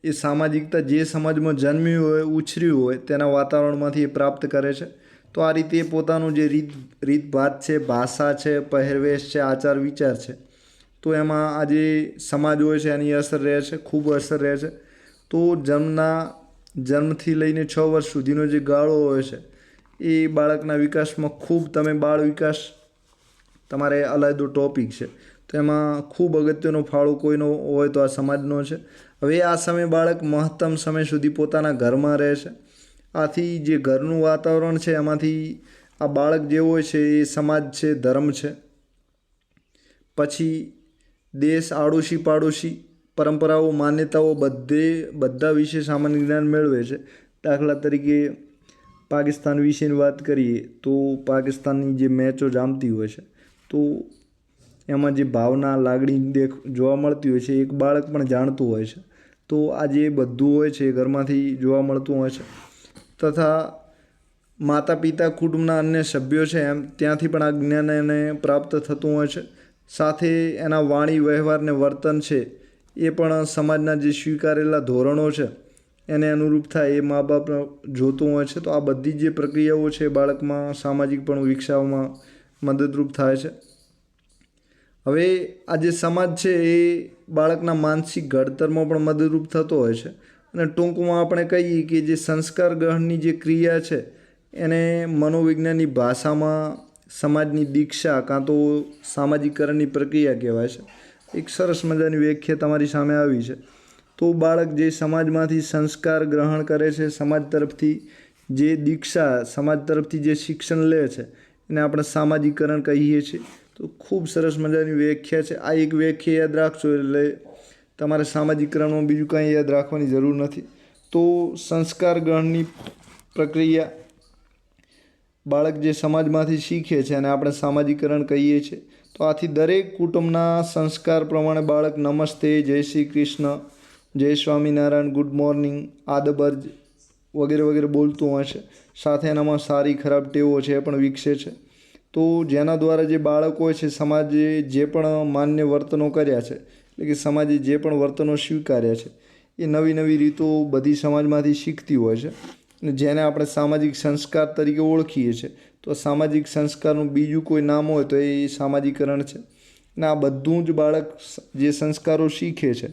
એ સામાજિકતા જે સમાજમાં જન્મ્યું હોય, ઉછર્યું હોય તેના વાતાવરણમાંથી એ પ્રાપ્ત કરે છે. તો આ રીતે પોતાનું જે રીતભાત છે, ભાષા છે, પહેરવેશ છે, આચાર વિચાર છે, તો એમાં આ જે સમાજ હોય છે એની અસર રહે છે, ખૂબ અસર રહે છે. તો જન્મથી લઈને 6 વર્ષ સુધીનો જે ગાળો હોય છે એ બાળકના વિકાસમાં ખૂબ તમે બાળ વિકાસ તમારે અલાયદો ટોપિક છે, તો એમાં ખૂબ અગત્યનો ફાળો કોઈનો હોય તો આ સમાજનો છે. હવે આ સમયે બાળક મહત્તમ સમય સુધી પોતાના ઘરમાં રહે છે. આથી જે ઘરનું વાતાવરણ છે એમાંથી આ બાળક જે હોય છે એ સમાજ છે, ધર્મ છે, પછી દેશ, આડોશી પાડોશી, પરંપરાઓ, માન્યતાઓ બધા વિશે સામાન્ય જ્ઞાન મેળવે છે. દાખલા તરીકે પાકિસ્તાન વિશેની વાત કરીએ તો પાકિસ્તાનની જે મેચો જામતી હોય છે તો એમાં જે ભાવના, લાગણી જોવા મળતી હોય છે એક બાળક પણ જાણતું હોય છે. તો આ જે બધું હોય છે એ ઘરમાંથી જોવા મળતું હોય છે. તથા માતા પિતા, કુટુંબના અન્ય સભ્યો છે એમ ત્યાંથી પણ આ જ્ઞાન એને પ્રાપ્ત થતું હોય છે. સાથે એના વાણી, વ્યવહાર ને વર્તન છે એ પણ સમાજના જે સ્વીકારેલા ધોરણો છે એને અનુરૂપ થાય એ મા બાપ જોતું હોય છે. તો આ બધી જે પ્રક્રિયાઓ છે બાળકમાં સામાજિકપણું વિકસાવવામાં મદદરૂપ થાય છે. હવે આ જે સમાજ છે એ બાળકના માનસિક ઘડતરમાં પણ મદદરૂપ થતો હોય છે. અને ટૂંકમાં આપણે કહીએ કે જે સંસ્કાર ગ્રહણની જે ક્રિયા છે એને મનોવિજ્ઞાનની ભાષામાં સમાજની દીક્ષા કાં તો સામાજિકકરણની પ્રક્રિયા કહેવાય છે. એક સરસ મજાની વ્યાખ્યા તમારી સામે આવી છે. તો બાળક જે સમાજમાંથી સંસ્કાર ગ્રહણ કરે છે, સમાજ તરફથી જે દીક્ષા, સમાજ તરફથી જે શિક્ષણ લે છે એને આપણે સામાજિકકરણ કહીએ છીએ. તો ખૂબ સરસ મજાની વ્યાખ્યા છે. આ એક વ્યાખ્યા યાદ રાખજો એટલે તમારે સામાજિકકરણમાં બીજું કાંઈ યાદ રાખવાની જરૂર નથી. તો સંસ્કાર ગ્રહણની પ્રક્રિયા બાળક જે સમાજમાંથી શીખે છે અને આપણે સામાજિકકરણ કહીએ છીએ. તો આથી દરેક કુટુંબના સંસ્કાર પ્રમાણે બાળક નમસ્તે, જય શ્રી કૃષ્ણ, જય સ્વામિનારાયણ, ગુડ મોર્નિંગ, આદબર્જ વગેરે વગેરે બોલતું હોય છે. સાથે એનામાં સારી ખરાબ ટેવો છે એ પણ વિકસે છે. તો જેના દ્વારા જે બાળક હોય છે સમાજે જે પણ માન્ય વર્તનો કર્યા છે એટલે કે સમાજે જે પણ વર્તનો સ્વીકાર્યા છે એ નવી નવી રીતો બધી સમાજમાંથી શીખતી હોય છે. અને જેને આપણે સામાજિક સંસ્કાર તરીકે ઓળખીએ છીએ. તો સામાજિક સંસ્કારનું બીજું કોઈ નામ હોય તો એ સામાજિકકરણ છે. અને આ બધું જ બાળક જે સંસ્કારો શીખે છે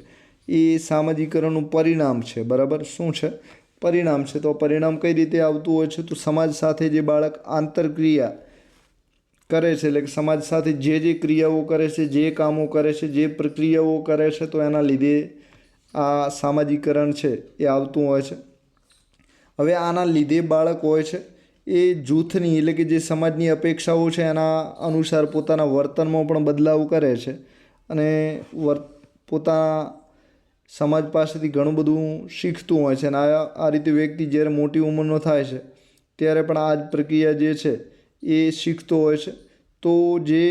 એ સામાજિકકરણનું પરિણામ છે. બરાબર, શું છે? પરિણામ છે. તો પરિણામ કઈ રીતે આવતું હોય છે? તો સમાજ સાથે જે બાળક આંતરક્રિયા કરે છે એટલે કે સમાજ સાથે જે ક્રિયાઓ કરે છે, જે કામો કરે છે, જે પ્રક્રિયાઓ કરે છે તો એના લીધે આ સામાજિકકરણ છે એ આવતું હોય છે. હવે આના લીધે બાળક હોય છે એ જૂથની એટલે કે જે સમાજની અપેક્ષાઓ છે એના અનુસાર પોતાના વર્તનમાં પણ બદલાવ કરે છે અને પોતાના સમાજ પાસેથી ઘણું બધું શીખતું હોય છે. અને આ રીતે વ્યક્તિ જ્યારે મોટી ઉંમરનો થાય છે ત્યારે પણ આ જ પ્રક્રિયા જે છે એ શીખતો હોય છે. તો જે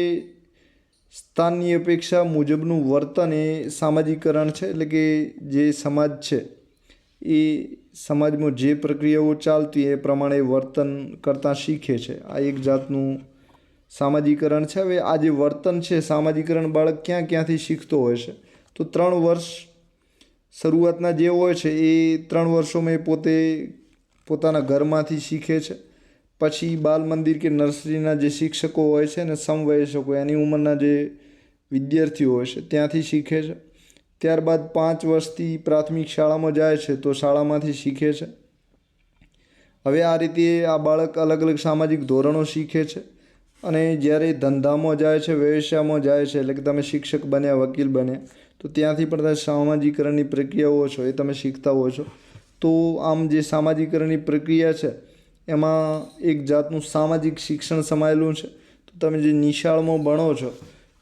સ્થાનની અપેક્ષા મુજબનું વર્તન એ સામાજિકકરણ છે. એટલે કે જે સમાજ છે એ સમાજમાં જે પ્રક્રિયાઓ ચાલતી એ પ્રમાણે વર્તન કરતાં શીખે છે. આ એક જાતનું સામાજિકકરણ છે. હવે આ જે વર્તન છે સામાજિકકરણ બાળક ક્યાંથી શીખતો હોય છે? તો 3 વર્ષ શરૂઆતના જે હોય છે એ 3 વર્ષોમાં એ પોતે પોતાના ઘરમાંથી શીખે છે. પછી બાલ મંદિર કે નર્સરીના જે શિક્ષકો હોય છે ને સમવયસ્કો એની ઉંમરના જે વિદ્યાર્થીઓ હોય છે ત્યાંથી શીખે છે. ત્યારબાદ 5 વર્ષથી પ્રાથમિક શાળામાં જાય છે તો શાળામાંથી શીખે છે. હવે આ રીતે આ બાળક અલગ અલગ સામાજિક ધોરણો શીખે છે. અને જ્યારે ધંધામાં જાય છે, વ્યવસાયમાં જાય છે એટલે કે તમે શિક્ષક બન્યા, વકીલ બન્યા તો ત્યાંથી પણ તમે સામાજિકકરણની પ્રક્રિયાઓ છો એ તમે શીખતા હો છો. તો આમ જે સામાજિકકરણની પ્રક્રિયા છે એમાં એક જાતનું સામાજિક શિક્ષણ સમાયેલું છે. તો તમે જે નિશાળમાં ભણો છો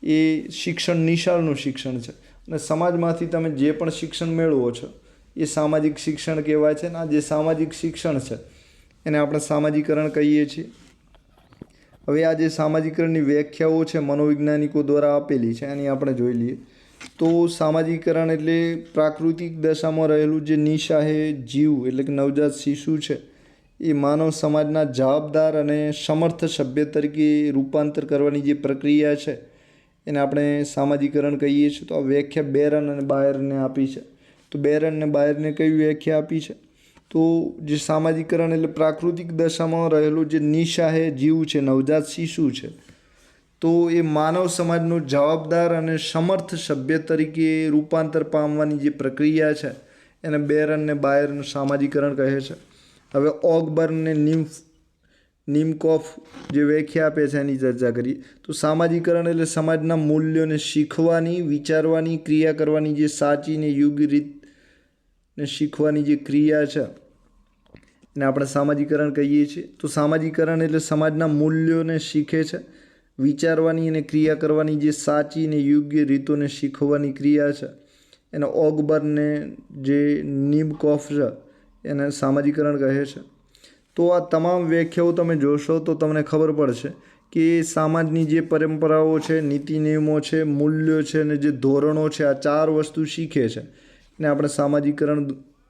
એ શિક્ષણ નિશાળનું શિક્ષણ છે. અને સમાજમાંથી તમે જે પણ શિક્ષણ મેળવો છો એ સામાજિક શિક્ષણ કહેવાય છે. અને આ જે સામાજિક શિક્ષણ છે એને આપણે સામાજિકકરણ કહીએ છીએ. હવે આ જે સામાજિકકરણની વ્યાખ્યાઓ છે મનોવૈજ્ઞાનિકો દ્વારા આપેલી છે એની આપણે જોઈ લઈએ. તો સામાજિકકરણ એટલે પ્રાકૃતિક દશામાં રહેલું જે નિશાહે જીવ એટલે કે નવજાત શિશુ છે એ માનવ સમાજના જવાબદાર અને સમર્થ સભ્ય તરીકે રૂપાંતર કરવાની જે પ્રક્રિયા છે એને આપણે સામાજિકકરણ કહીએ છીએ. તો આ વ્યાખ્યા બેરન અને બાયરને આપી છે. તો બેરન અને બાયરને કઈ વ્યાખ્યા આપી છે? તો જે સામાજિકકરણ એટલે પ્રાકૃતિક દશામાં રહેલું જે નિશાહે જીવ છે, નવજાત શિશુ છે, તો એ માનવ સમાજનો જવાબદાર અને સમર્થ સભ્ય તરીકે રૂપાંતર પામવાની જે પ્રક્રિયા છે એને બેરન અને બાયરનું સામાજિકકરણ કહે છે. હવે ઓગબર્ન અને નિમ્ફ નિમકોફ જે વ્યાખ્યા આપે છે એની ચર્ચા કરીએ. તો સામાજિકરણ એટલે સમાજના મૂલ્યોને શીખવાની, વિચારવાની, ક્રિયા કરવાની જે સાચી ને યોગ્ય રીતને શીખવાની જે ક્રિયા છે એને આપણે સામાજિકરણ કહીએ છીએ. તો સામાજિકરણ એટલે સમાજના મૂલ્યોને શીખે છે, વિચારવાની અને ક્રિયા કરવાની જે સાચી ને યોગ્ય રીતોને શીખવાની ક્રિયા છે એને ઓગબર્ને જે નિમકોફ છે એને સામાજિકરણ કહે છે. તો આ તમામ વ્યાખ્યાઓ તમે જોશો તો તમને ખબર પડશે કે સમાજની જે પરંપરાઓ છે, નીતિ નિયમો છે, મૂલ્યો છે અને જે ધોરણો છે, આ 4 વસ્તુ શીખે છે એને આપણે સામાજિકરણ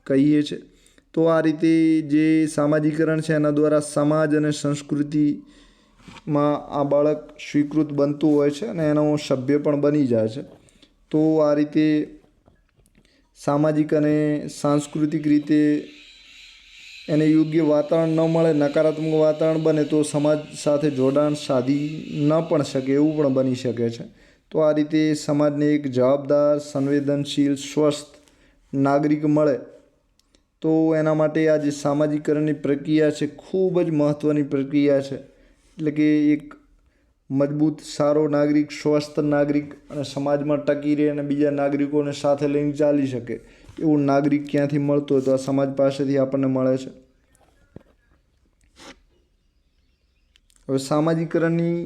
કહીએ છીએ. તો આ રીતે જે સામાજિકરણ છે એના દ્વારા સમાજ અને સંસ્કૃતિમાં આ બાળક સ્વીકૃત બનતું હોય છે અને એનો સભ્ય પણ બની જાય છે. તો આ રીતે સામાજિક અને સાંસ્કૃતિક રીતે એને યોગ્ય વાતાવરણ ન મળે, નકારાત્મક વાતાવરણ બને તો સમાજ સાથે જોડાણ સાધી ન પણ શકે એવું પણ બની શકે છે. તો આ રીતે સમાજને એક જવાબદાર, સંવેદનશીલ, સ્વસ્થ નાગરિક મળે તો એના માટે આ જે સામાજિકરણની પ્રક્રિયા છે ખૂબ જ મહત્ત્વની પ્રક્રિયા છે. એટલે કે એક મજબૂત, સારો નાગરિક, સ્વસ્થ નાગરિક અને સમાજમાં ટકી રહે અને બીજા નાગરિકોને સાથે લઈને ચાલી શકે એવું નાગરિક ક્યાંથી મળતો હોય તો આ સમાજ પાસેથી આપણને મળે છે. હવે સામાજિકરણની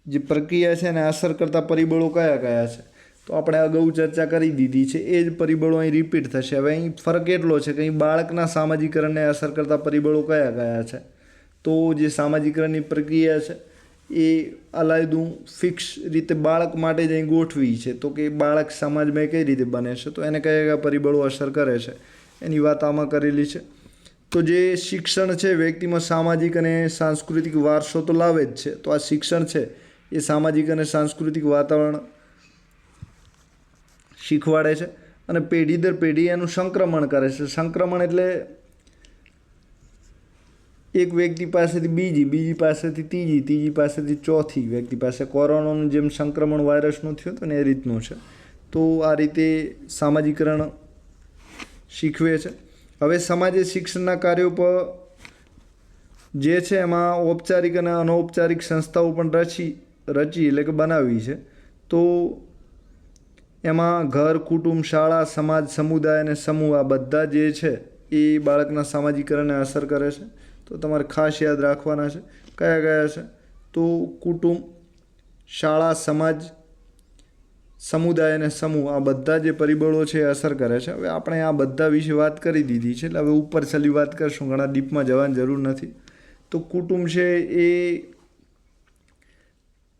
જે પ્રક્રિયા છે એને અસર કરતા પરિબળો કયા કયા છે તો આપણે અગાઉ ચર્ચા કરી દીધી છે. એ જ પરિબળો અહીં રિપીટ થશે. હવે અહીં ફરક એટલો છે કે અહીં બાળકના સામાજિકરણને અસર કરતા પરિબળો કયા કયા છે. તો જે સામાજિકરણની પ્રક્રિયા છે એ અલાયદું ફિક્સ રીતે બાળક માટે જ અહીં ગોઠવી છે. તો કે બાળક સમાજમાં કઈ રીતે બને છે તો એને કયા કયા પરિબળો અસર કરે છે એની વાત આમાં કરેલી છે. તો જે શિક્ષણ છે વ્યક્તિમાં સામાજિક અને સાંસ્કૃતિક વારસો તો લાવે જ છે. તો આ શિક્ષણ છે એ સામાજિક અને સાંસ્કૃતિક વાતાવરણ શીખવાડે છે અને પેઢી દર પેઢી એનું સંક્રમણ કરે છે. સંક્રમણ એટલે એક વ્યક્તિ પાસેથી બીજી, બીજી પાસેથી ત્રીજી, ત્રીજી પાસેથી ચોથી વ્યક્તિ પાસે કોરોનાનું જેમ સંક્રમણ વાયરસનું થયું હતું ને એ રીતનું છે. તો આ રીતે સામાજિકરણ શીખવે છે. હવે સમાજે શિક્ષણના કાર્યો પર જે છે એમાં ઔપચારિક અને અનૌપચારિક સંસ્થાઓ પણ રચી એટલે કે બનાવી છે. તો એમાં ઘર, કુટુંબ, શાળા, સમાજ, સમુદાય અને સમૂહ આ બધા જે છે એ બાળકના સામાજિકરણને અસર કરે છે. તો તમારે ખાસ યાદ રાખવાના છે કયા કયા છે. તો કુટુંબ, શાળા, સમાજ, સમુદાય અને સમૂહ આ બધા જે પરિબળો છે એ અસર કરે છે. હવે આપણે આ બધા વિશે વાત કરી દીધી છે એટલે હવે ઉપર છેલ્લી વાત કરશું, ઘણા ડીપમાં જવાની જરૂર નથી. તો કુટુંબ છે એ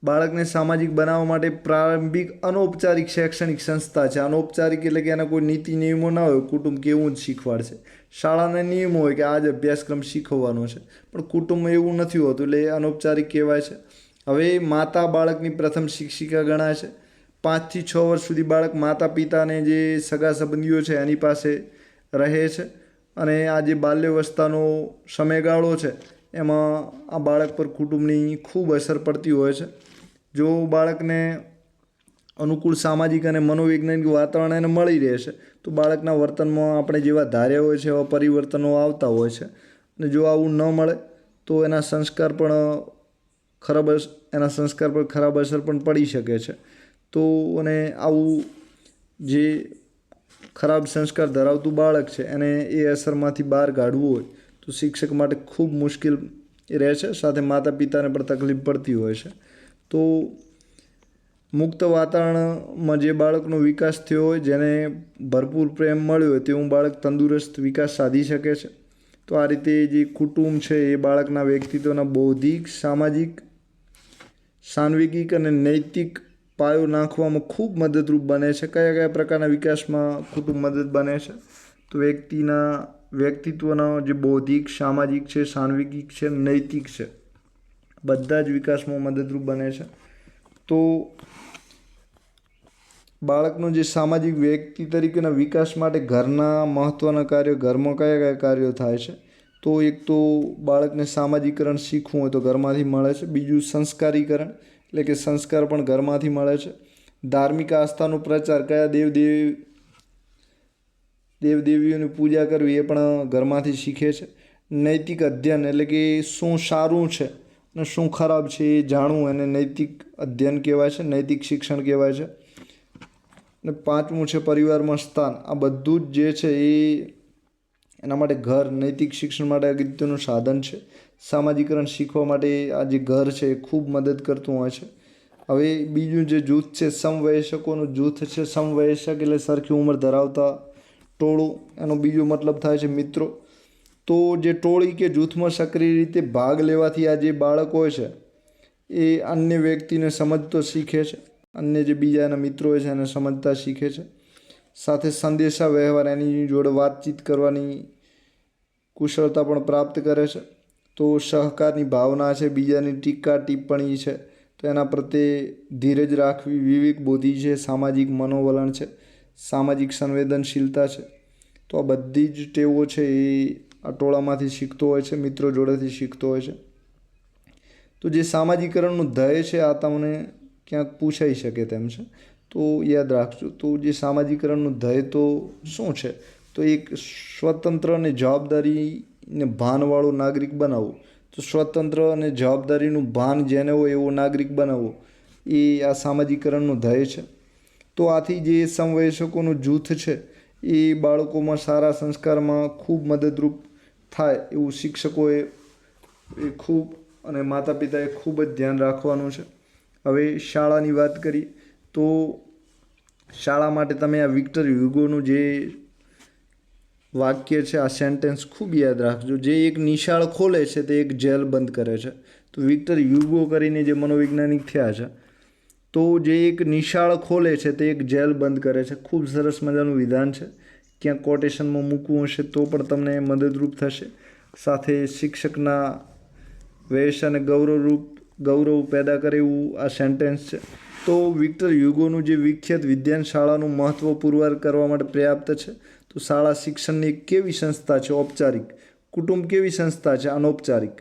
બાળકને સામાજિક બનાવવા માટે પ્રારંભિક અનૌપચારિક શૈક્ષણિક સંસ્થા છે. અનૌપચારિક એટલે કે એના કોઈ નીતિ નિયમો ના હોય, કુટુંબ કેવું જ શીખવાડશે. શાળાના નિયમો હોય કે આ જ અભ્યાસક્રમ શીખવવાનો છે પણ કુટુંબમાં એવું નથી હોતું એટલે એ અનૌપચારિક કહેવાય છે. હવે માતા બાળકની પ્રથમ શિક્ષિકા ગણાય છે. 5 થી 6 વર્ષ સુધી બાળક માતા પિતાને જે સગા સંબંધીઓ છે એની પાસે રહે છે અને આ જે બાલ્યાવસ્થાનો સમયગાળો છે એમાં આ બાળક પર કુટુંબની ખૂબ અસર પડતી હોય છે. જો બાળકને અનુકૂળ સામાજિક અને મનોવૈજ્ઞાનિક વાતાવરણ એને મળી રહેશે તો બાળકના વર્તનમાં આપણે જેવા ધાર્યા હોય છે એવા પરિવર્તનો આવતા હોય છે. અને જો આવું ન મળે તો એના સંસ્કાર પર ખરાબ અસર પણ પડી શકે છે. તો અને આવું જે ખરાબ સંસ્કાર ધરાવતું બાળક છે એને એ અસરમાંથી બહાર કાઢવું હોય તો શિક્ષક માટે ખૂબ મુશ્કેલ રહે છે. સાથે માતા પિતાને પણ તકલીફ પડતી હોય છે. તો મુક્ત વાતાવરણમાં જે બાળકનો વિકાસ થયો હોય, જેને ભરપૂર પ્રેમ મળ્યો હોય તેવું બાળક તંદુરસ્ત વિકાસ સાધી શકે છે. તો આ રીતે જે કુટુંબ છે એ બાળકના વ્યક્તિત્વના બૌદ્ધિક, સામાજિક, સાંવેગિક અને નૈતિક પાયો નાખવામાં ખૂબ મદદરૂપ બને છે. કયા કયા પ્રકારના વિકાસમાં કુટુંબ મદદ બને છે તો વ્યક્તિત્વના જે બૌદ્ધિક, સામાજિક છે, સાંવેગિક છે, નૈતિક છે, બધા જ વિકાસમાં મદદરૂપ બને છે. તો બાળકનો જે સામાજિક વ્યક્તિ તરીકેના વિકાસ માટે ઘરના મહત્ત્વના કાર્યો, ઘરમાં કયા કયા કાર્યો થાય છે તો એક તો બાળકને સામાજિકરણ શીખવું હોય તો ઘરમાંથી મળે છે. બીજું સંસ્કારીકરણ એટલે કે સંસ્કાર પણ ઘરમાંથી મળે છે. ધાર્મિક આસ્થાનો પ્રચાર, કયા દેવદેવીઓની પૂજા કરવી એ પણ ઘરમાંથી શીખે છે. નૈતિક અધ્યયન એટલે કે શું સારું છે અને શું ખરાબ છે એ જાણવું એને નૈતિક અધ્યયન કહેવાય છે, નૈતિક શિક્ષણ કહેવાય છે. અને પાંચમું છે પરિવારમાં સ્થાન. આ બધું જ જે છે એના માટે ઘર નૈતિક શિક્ષણ માટે અગત્યનું સાધન છે. સામાજિકરણ શીખવા માટે આ જે ઘર છે એ ખૂબ મદદ કરતું હોય છે. હવે બીજું જે જૂથ છે સમવયસ્કોનું જૂથ છે. સમવયસ્ક એટલે સરખી ઉંમર ધરાવતા ટોળું. એનો બીજો મતલબ થાય છે મિત્રો. તો જે ટોળી કે જૂથમાં સક્રિય રીતે ભાગ લેવાથી આ જે બાળક હોય છે એ અન્ય વ્યક્તિને સમજતો શીખે છે. અન્ય જે બીજા એના મિત્રો હોય છે એને સમજતા શીખે છે. સાથે સંદેશા વ્યવહાર એની જોડે વાતચીત કરવાની કુશળતા પણ પ્રાપ્ત કરે છે. તો સહકારની ભાવના છે, બીજાની ટીકા ટિપ્પણી છે તો એના પ્રત્યે ધીરજ રાખવી, વિવેક બુદ્ધિ છે, સામાજિક મનોવલણ છે, સામાજિક સંવેદનશીલતા છે. તો આ બધી જ ટેવો છે એ આ ટોળામાંથી શીખતો હોય છે, મિત્રો જોડેથી શીખતો હોય છે. તો જે સામાજિકરણનું ધ્યેય છે આ તમને ક્યાંક પૂછાઈ શકે તેમ છે, તો યાદ રાખજો. તો જે સામાજિકરણનું ધ્યેય તો શું છે? તો એક સ્વતંત્ર અને જવાબદારીને ભાનવાળો નાગરિક બનાવવો. તો સ્વતંત્ર અને જવાબદારીનું ભાન જેને હોય એવો નાગરિક બનાવવો એ આ સામાજિકરણનું ધ્યેય છે. તો આથી જે સમવયસ્કોનું જૂથ છે એ બાળકોમાં સારા સંસ્કારમાં ખૂબ મદદરૂપ થાય એવું શિક્ષકોએ ખૂબ અને માતા પિતાએ ખૂબ જ ધ્યાન રાખવાનું છે. હવે શાળાની વાત કરીએ તો શાળા માટે તમે આ વિક્ટર હ્યુગોનું જે વાક્ય છે, આ સેન્ટેન્સ ખૂબ યાદ રાખજો. જે એક નિશાળ ખોલે છે તે એક જેલ બંધ કરે છે. તો વિક્ટર હ્યુગો કરીને જે મનોવૈજ્ઞાનિક થયા છે, તો જે એક નિશાળ ખોલે છે તે એક જેલ બંધ કરે છે. ખૂબ સરસ મજાનું વિધાન છે. ક્યાંક કોટેશનમાં મૂકવું હશે તો પણ તમને મદદરૂપ થશે. સાથે શિક્ષકના વ્યવસાય અને ગૌરવ પેદા કરે એવું આ સેન્ટેન્સ છે. તો વિક્ટર હ્યુગોનું જે વિખ્યાત વિજ્ઞાન શાળાનું મહત્ત્વ પુરવાર કરવા માટે પર્યાપ્ત છે. તો શાળા શિક્ષણની એક કેવી સંસ્થા છે? ઔપચારિક. કુટુંબ કેવી સંસ્થા છે? અનૌપચારિક.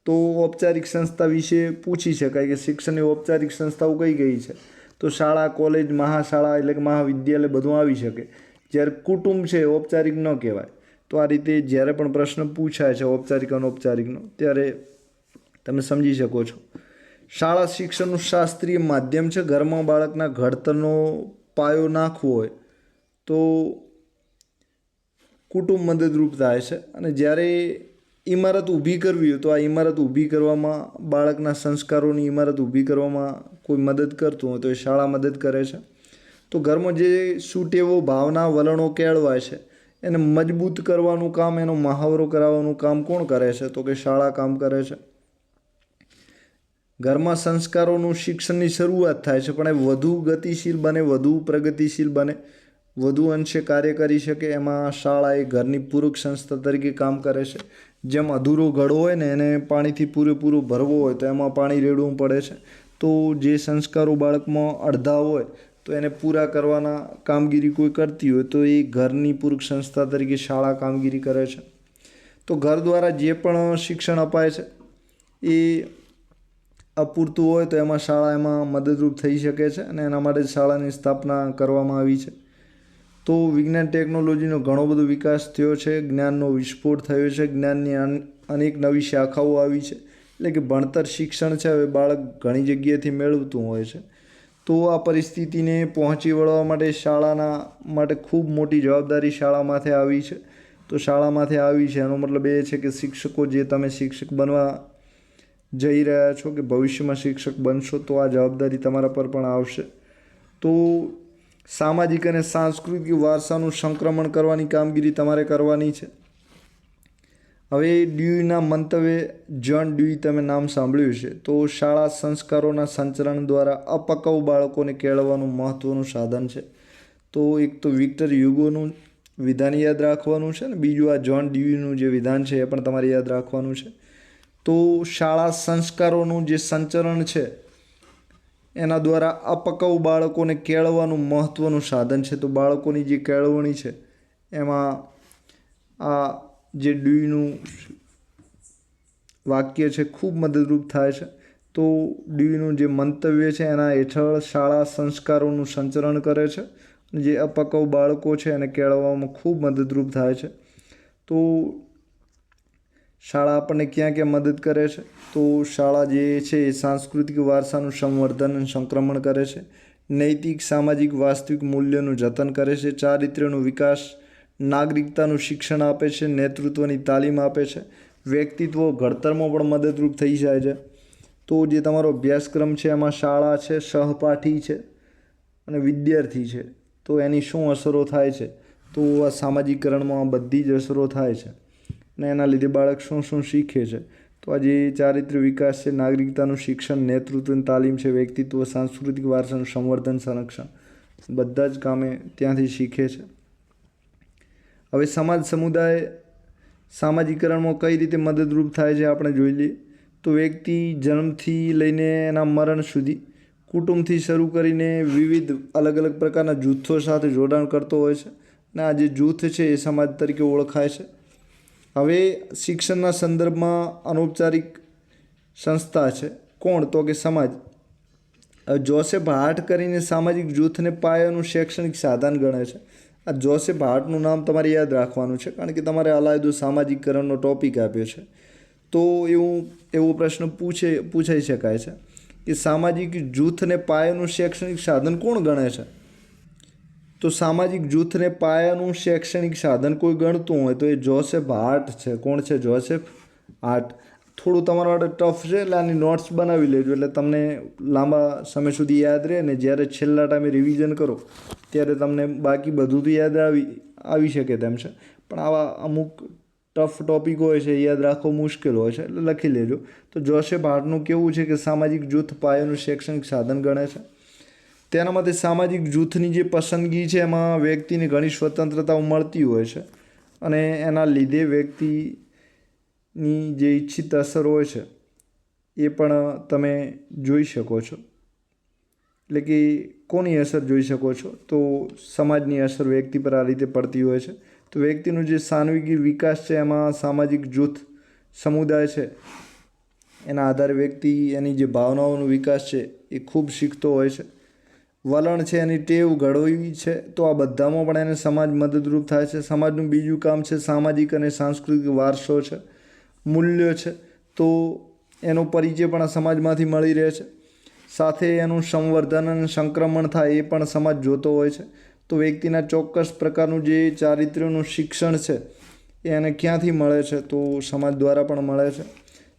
તો ઔપચારિક સંસ્થા વિશે પૂછી શકાય કે શિક્ષણની ઔપચારિક સંસ્થાઓ કઈ કઈ છે? તો શાળા, કોલેજ, મહાશાળા એટલે કે મહાવિદ્યાલય બધું આવી શકે. જ્યારે કુટુંબ છે ઔપચારિક ન કહેવાય. તો આ રીતે જ્યારે પણ પ્રશ્ન પૂછાય છે ઔપચારિક અનૌપચારિકનો ત્યારે તમે સમજી શકો છો. શાળા શિક્ષણનું શાસ્ત્રીય માધ્યમ છે. ઘરમાં બાળકના ઘડતરનો પાયો નાખવો હોય તો કુટુંબ મદદરૂપ થાય છે. અને જ્યારે ઇમારત ઊભી કરવી હોય તો આ ઇમારત ઊભી કરવામાં, બાળકના સંસ્કારોની ઇમારત ઊભી કરવામાં કોઈ મદદ કરતું હોય તો એ શાળા મદદ કરે છે. તો ઘરમાં જે સુટેવો, ભાવના, વલણો કેળવાય છે એને મજબૂત કરવાનું કામ, એનો મહાવરો કરાવવાનું કામ કોણ કરે છે? તો કે શાળા કામ કરે છે. ઘરમાં સંસ્કારોનું શિક્ષણની શરૂઆત થાય છે પણ એ વધુ ગતિશીલ બને, વધુ પ્રગતિશીલ બને, વધુ અંશે કાર્ય કરી શકે એમાં શાળા એ ઘરની પૂરક સંસ્થા તરીકે કામ કરે છે. જેમ અધૂરો ઘડો હોય ને એને પાણીથી પૂરેપૂરો ભરવો હોય તો એમાં પાણી રેડવું પડે છે. તો જે સંસ્કારો બાળકમાં અડધા હોય તો એને પૂરા કરવાના કામગીરી કોઈ કરતી હોય તો એ ઘરની પૂરક સંસ્થા તરીકે શાળા કામગીરી કરે છે. તો ઘર દ્વારા જે પણ શિક્ષણ અપાય છે એ અપૂરતું હોય તો એમાં શાળા એમાં મદદરૂપ થઈ શકે છે અને એના માટે શાળાની સ્થાપના કરવામાં આવી છે. તો વિજ્ઞાન ટેકનોલોજીનો ઘણો બધો વિકાસ થયો છે, જ્ઞાનનો વિસ્ફોટ થયો છે, જ્ઞાનની અનેક નવી શાખાઓ આવી છે. એટલે કે ભણતર શિક્ષણ છે હવે બાળક ઘણી જગ્યાએથી મેળવતું હોય છે. તો આ પરિસ્થિતિને પહોંચી વળવા માટે શાળાના માટે ખૂબ મોટી જવાબદારી શાળા માથે આવી છે. તો શાળા માથે આવી છે એનો મતલબ એ છે કે શિક્ષકો જે તમે શિક્ષક બનવા જઈ રહ્યા છો કે ભવિષ્યમાં શિક્ષક બનશો તો આ જવાબદારી તમારા પર પણ આવશે. તો સામાજિક અને સાંસ્કૃતિક વારસાનું સંક્રમણ કરવાની કામગીરી તમારે કરવાની છે. હવે ડ્યુઈના મંતવ્ય, જ્હોન ડ્યુઈ તમે નામ સાંભળ્યું છે. તો શાળા સંસ્કારોના સંચરણ દ્વારા અપક્વ બાળકોને કેળવવાનું મહત્ત્વનું સાધન છે. તો એક તો વિક્ટર હ્યુગોનું વિધાન યાદ રાખવાનું છે ને બીજું આ જ્હોન ડ્યુઈનું જે વિધાન છે એ પણ તમારે યાદ રાખવાનું છે. તો શાળા સંસ્કારોનું જે સંચરણ છે એના દ્વારા અપક્વ બાળકોને કેળવવાનું મહત્ત્વનું સાધન છે. તો બાળકોની જે કેળવણી છે એમાં આ જે ડ્યુઈનું વાક્ય છે ખૂબ મદદરૂપ થાય છે. તો ડ્યુઈનું જે મંતવ્ય છે એના હેઠળ શાળા સંસ્કારોનું સંચરણ કરે છે. જે અપક્વ બાળકો છે એને કેળવવામાં ખૂબ મદદરૂપ થાય છે. તો શાળા આપણને ક્યાં ક્યાં મદદ કરે છે? તો શાળા જે છે એ સાંસ્કૃતિક વારસાનું સંવર્ધન અને સંક્રમણ કરે છે, નૈતિક સામાજિક વાસ્તવિક મૂલ્યોનું જતન કરે છે, ચારિત્ર્યનો વિકાસ, નાગરિકતાનું શિક્ષણ આપે છે, નેતૃત્વની તાલીમ આપે છે, વ્યક્તિત્વ ઘડતરમાં પણ મદદરૂપ થઈ જાય છે. તો જે તમારો અભ્યાસક્રમ છે એમાં શાળા છે, સહપાઠી છે અને વિદ્યાર્થી છે, તો એની શું અસરો થાય છે? તો આ સામાજિકરણમાં આ બધી જ અસરો થાય છે અને એના લીધે બાળક શું શું શીખે છે? તો આ જે ચારિત્ર્ય વિકાસ છે, નાગરિકતાનું શિક્ષણ, નેતૃત્વની તાલીમ છે, વ્યક્તિત્વ, સાંસ્કૃતિક વારસાનું સંવર્ધન, સંરક્ષણ, બધા જ કામે ત્યાંથી શીખે છે. હવે સમાજ સમુદાય સામાજિકરણમાં કઈ રીતે મદદરૂપ થાય છે આપણે જોઈ લઈએ. તો વ્યક્તિ જન્મથી લઈને એના મરણ સુધી કુટુંબથી શરૂ કરીને વિવિધ અલગ અલગ પ્રકારના જૂથો સાથે જોડાણ કરતો હોય છે અને આ જે જૂથ છે એ સમાજ તરીકે ઓળખાય છે. હવે શિક્ષણના સંદર્ભમાં અનૌપચારિક સંસ્થા છે કોણ? તો કે સમાજ. જોસેફ હાર્ટ કરીને સામાજિક જૂથને પાયાનું શૈક્ષણિક સાધન ગણે છે. આ જોસેફ હાર્ટનું નામ તમારે યાદ રાખવાનું છે કારણ કે તમારે અલાયદો સામાજિકરણનો ટોપિક આપ્યો છે. તો એવો પ્રશ્ન પૂછાઈ શકાય છે કે સામાજિક જૂથને પાયાનું શૈક્ષણિક સાધન કોણ ગણે છે? તો સામાજિક જૂથને પાયાનું શૈક્ષણિક સાધન કોઈ ગણતું હોય તો એ જોસેફ હાર્ટ છે. કોણ છે? Joseph heart. થોડું તમારા માટે ટફ છે એટલે આની નોટ્સ બનાવી લેજો એટલે તમને લાંબા સમય સુધી યાદ રહે ને જ્યારે છેલ્લા ટાઈમે રિવિઝન કરો ત્યારે તમને બાકી બધું તો યાદ આવી શકે તેમ છે. પણ આવા અમુક ટફ ટોપિક હોય છે યાદ રાખવો મુશ્કેલ હોય છે એટલે લખી લેજો. તો જોસેફ હાર્ટનું કેવું છે કે સામાજિક જૂથ પાયાનું શૈક્ષણિક સાધન ગણે છે. તેના માટે સામાજિક જૂથની જે પસંદગી છે એમાં વ્યક્તિને ઘણી સ્વતંત્રતાઓ મળતી હોય છે અને એના લીધે વ્યક્તિની જે ઈચ્છિત અસર હોય છે એ પણ તમે જોઈ શકો છો. એટલે કે કોની અસર જોઈ શકો છો? તો સમાજની અસર વ્યક્તિ પર આ રીતે પડતી હોય છે. તો વ્યક્તિનું જે સાન્વિક વિકાસ છે એમાં સામાજિક જૂથ સમુદાય છે એના આધારે વ્યક્તિ એની જે ભાવનાઓનો વિકાસ છે એ ખૂબ શીખતો હોય છે. વલણ છે એની ટેવ ઘડવી છે તો આ બધામાં પણ એને સમાજ મદદરૂપ થાય છે. સમાજનું બીજું કામ છે સામાજિક અને સાંસ્કૃતિક વારસો છે, મૂલ્યો છે, તો એનો પરિચય પણ આ સમાજમાંથી મળી રહે છે. સાથે એનું સંવર્ધન અને સંક્રમણ થાય એ પણ સમાજ જોતો હોય છે. તો વ્યક્તિના ચોક્કસ પ્રકારનું જે ચારિત્ર્યનું શિક્ષણ છે એ એને ક્યાંથી મળે છે? તો સમાજ દ્વારા પણ મળે છે.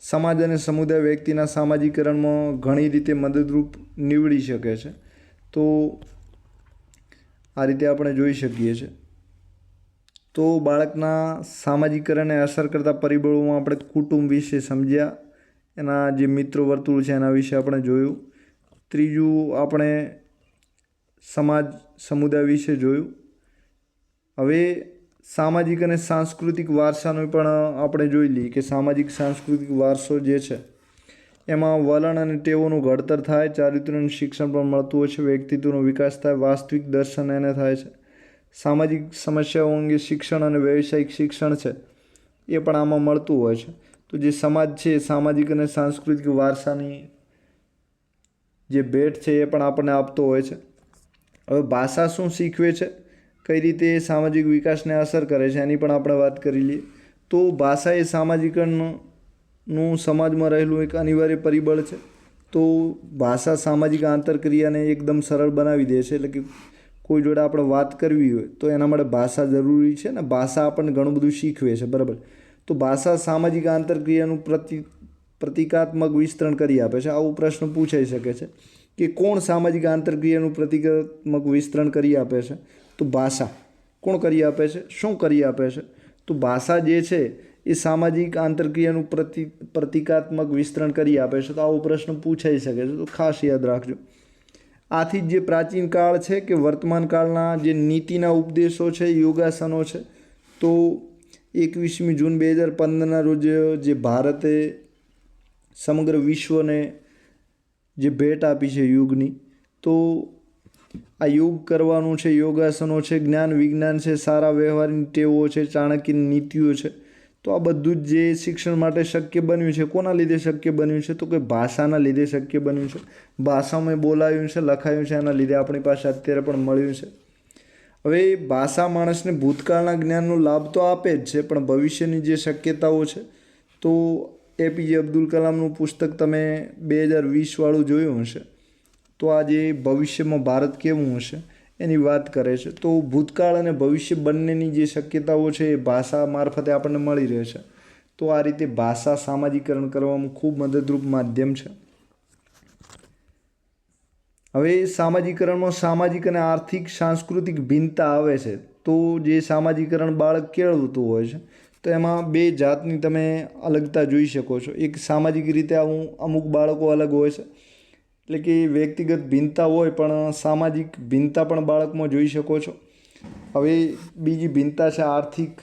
સમાજ અને સમુદાય વ્યક્તિના સામાજિકરણમાં ઘણી રીતે મદદરૂપ નીવડી શકે છે. તો આ રીતે આપણે જોઈ શકીએ છીએ. તો બાળકના સામાજિકરણને અસર કરતા પરિબળોમાં આપણે કુટુંબ વિશે સમજ્યા, એના જે મિત્રો વર્તુળ છે એના વિશે આપણે જોયું. ત્રીજું આપણે સમાજ સમુદાય વિશે જોયું. હવે સામાજિક અને સાંસ્કૃતિક વારસાનું પણ આપણે જોઈ લઈએ કે સામાજિક સાંસ્કૃતિક વારસો જે છે એમાં વલણ અને ટેવોનું ઘડતર થાય, ચારિત્ર્યનું શિક્ષણ પણ મળતું હોય છે, વ્યક્તિત્વનો વિકાસ થાય, વાસ્તવિક દર્શન એને થાય છે. સામાજિક સમસ્યાઓ અંગે શિક્ષણ અને વ્યવસાયિક શિક્ષણ છે એ પણ આમાં મળતું હોય છે. તો જે સમાજ છે એ સામાજિક અને સાંસ્કૃતિક વારસાની જે ભેટ છે એ પણ આપણને આપતો હોય છે. હવે ભાષા શું શીખવે છે, કઈ રીતે સામાજિક વિકાસને અસર કરે છે એની પણ આપણે વાત કરી લઈએ. તો ભાષા એ સામાજિકરણનું સમાજમાં રહેલું એક અનિવાર્ય પરિબળ છે. તો ભાષા સામાજિક આંતરક્રિયાને એકદમ સરળ બનાવી દે છે. એટલે કે કોઈ જોડે આપણે વાત કરવી હોય તો એના માટે ભાષા જરૂરી છે ને ભાષા આપણને ઘણું બધું શીખવે છે, બરાબર. તો ભાષા સામાજિક આંતરક્રિયાનું પ્રતિકાત્મક વિસ્તરણ કરી આપે છે. આવો પ્રશ્ન પૂછાઈ શકે છે કે કોણ સામાજિક આંતરક્રિયાનું પ્રતિકાત્મક વિસ્તરણ કરી આપે છે? તો ભાષા. કોણ કરી આપે છે? શું કરી આપે છે? તો ભાષા જે છે એ સામાજિક આંતરક્રિયાનું પ્રતિકાત્મક વિસ્તરણ કરી આપે છે. તો આવો પ્રશ્ન પૂછાઈ શકે છે, તો ખાસ યાદ રાખજો. આથી જ જે પ્રાચીન કાળ છે કે વર્તમાન કાળના જે નીતિના ઉપદેશો છે, યોગાસનો છે, તો 21મી જૂન 2015ના રોજ જે ભારતે સમગ્ર વિશ્વને જે ભેટ આપી છે યોગની, તો આ યોગ કરવાનું છે, યોગાસનો છે, જ્ઞાન વિજ્ઞાન છે, સારા વ્યવહારની ટેવો છે, ચાણક્યની નીતિઓ છે, તો આ બધું જ જે શિક્ષણ માટે શક્ય બન્યું છે. કોના લીધે શક્ય બન્યું છે? તો કે ભાષાના લીધે શક્ય બન્યું છે. ભાષામાં બોલાયું છે, લખાયું છે, એના લીધે આપણી પાસે અત્યારે પણ મળ્યું છે. હવે ભાષા માણસને ભૂતકાળના જ્ઞાનનો લાભ તો આપે જ છે પણ ભવિષ્યની જે શક્યતાઓ છે તો એપીજે અબ્દુલ કલામનું પુસ્તક તમે 2020 જોયું હશે. તો આજે ભવિષ્યમાં ભારત કેવું હશે એની વાત કરે છે. તો ભૂતકાળ અને ભવિષ્ય બંનેની જે શક્યતાઓ છે એ ભાષા મારફતે આપણને મળી રહે છે. તો આ રીતે ભાષા સામાજિકરણ કરવામાં ખૂબ મદદરૂપ માધ્યમ છે. હવે સામાજિકરણમાં સામાજિક અને આર્થિક સાંસ્કૃતિક ભિન્નતા આવે છે. તો જે સામાજિકરણ બાળક કેળવતું હોય છે તો એમાં બે જાતની તમે અલગતા જોઈ શકો છો. એક સામાજિક રીતે અમુક બાળકો અલગ હોય છે, એટલે કે વ્યક્તિગત ભિન્નતા હોય પણ સામાજિક ભિન્નતા પણ બાળકમાં જોઈ શકો છો. હવે બીજી ભિન્નતા છે આર્થિક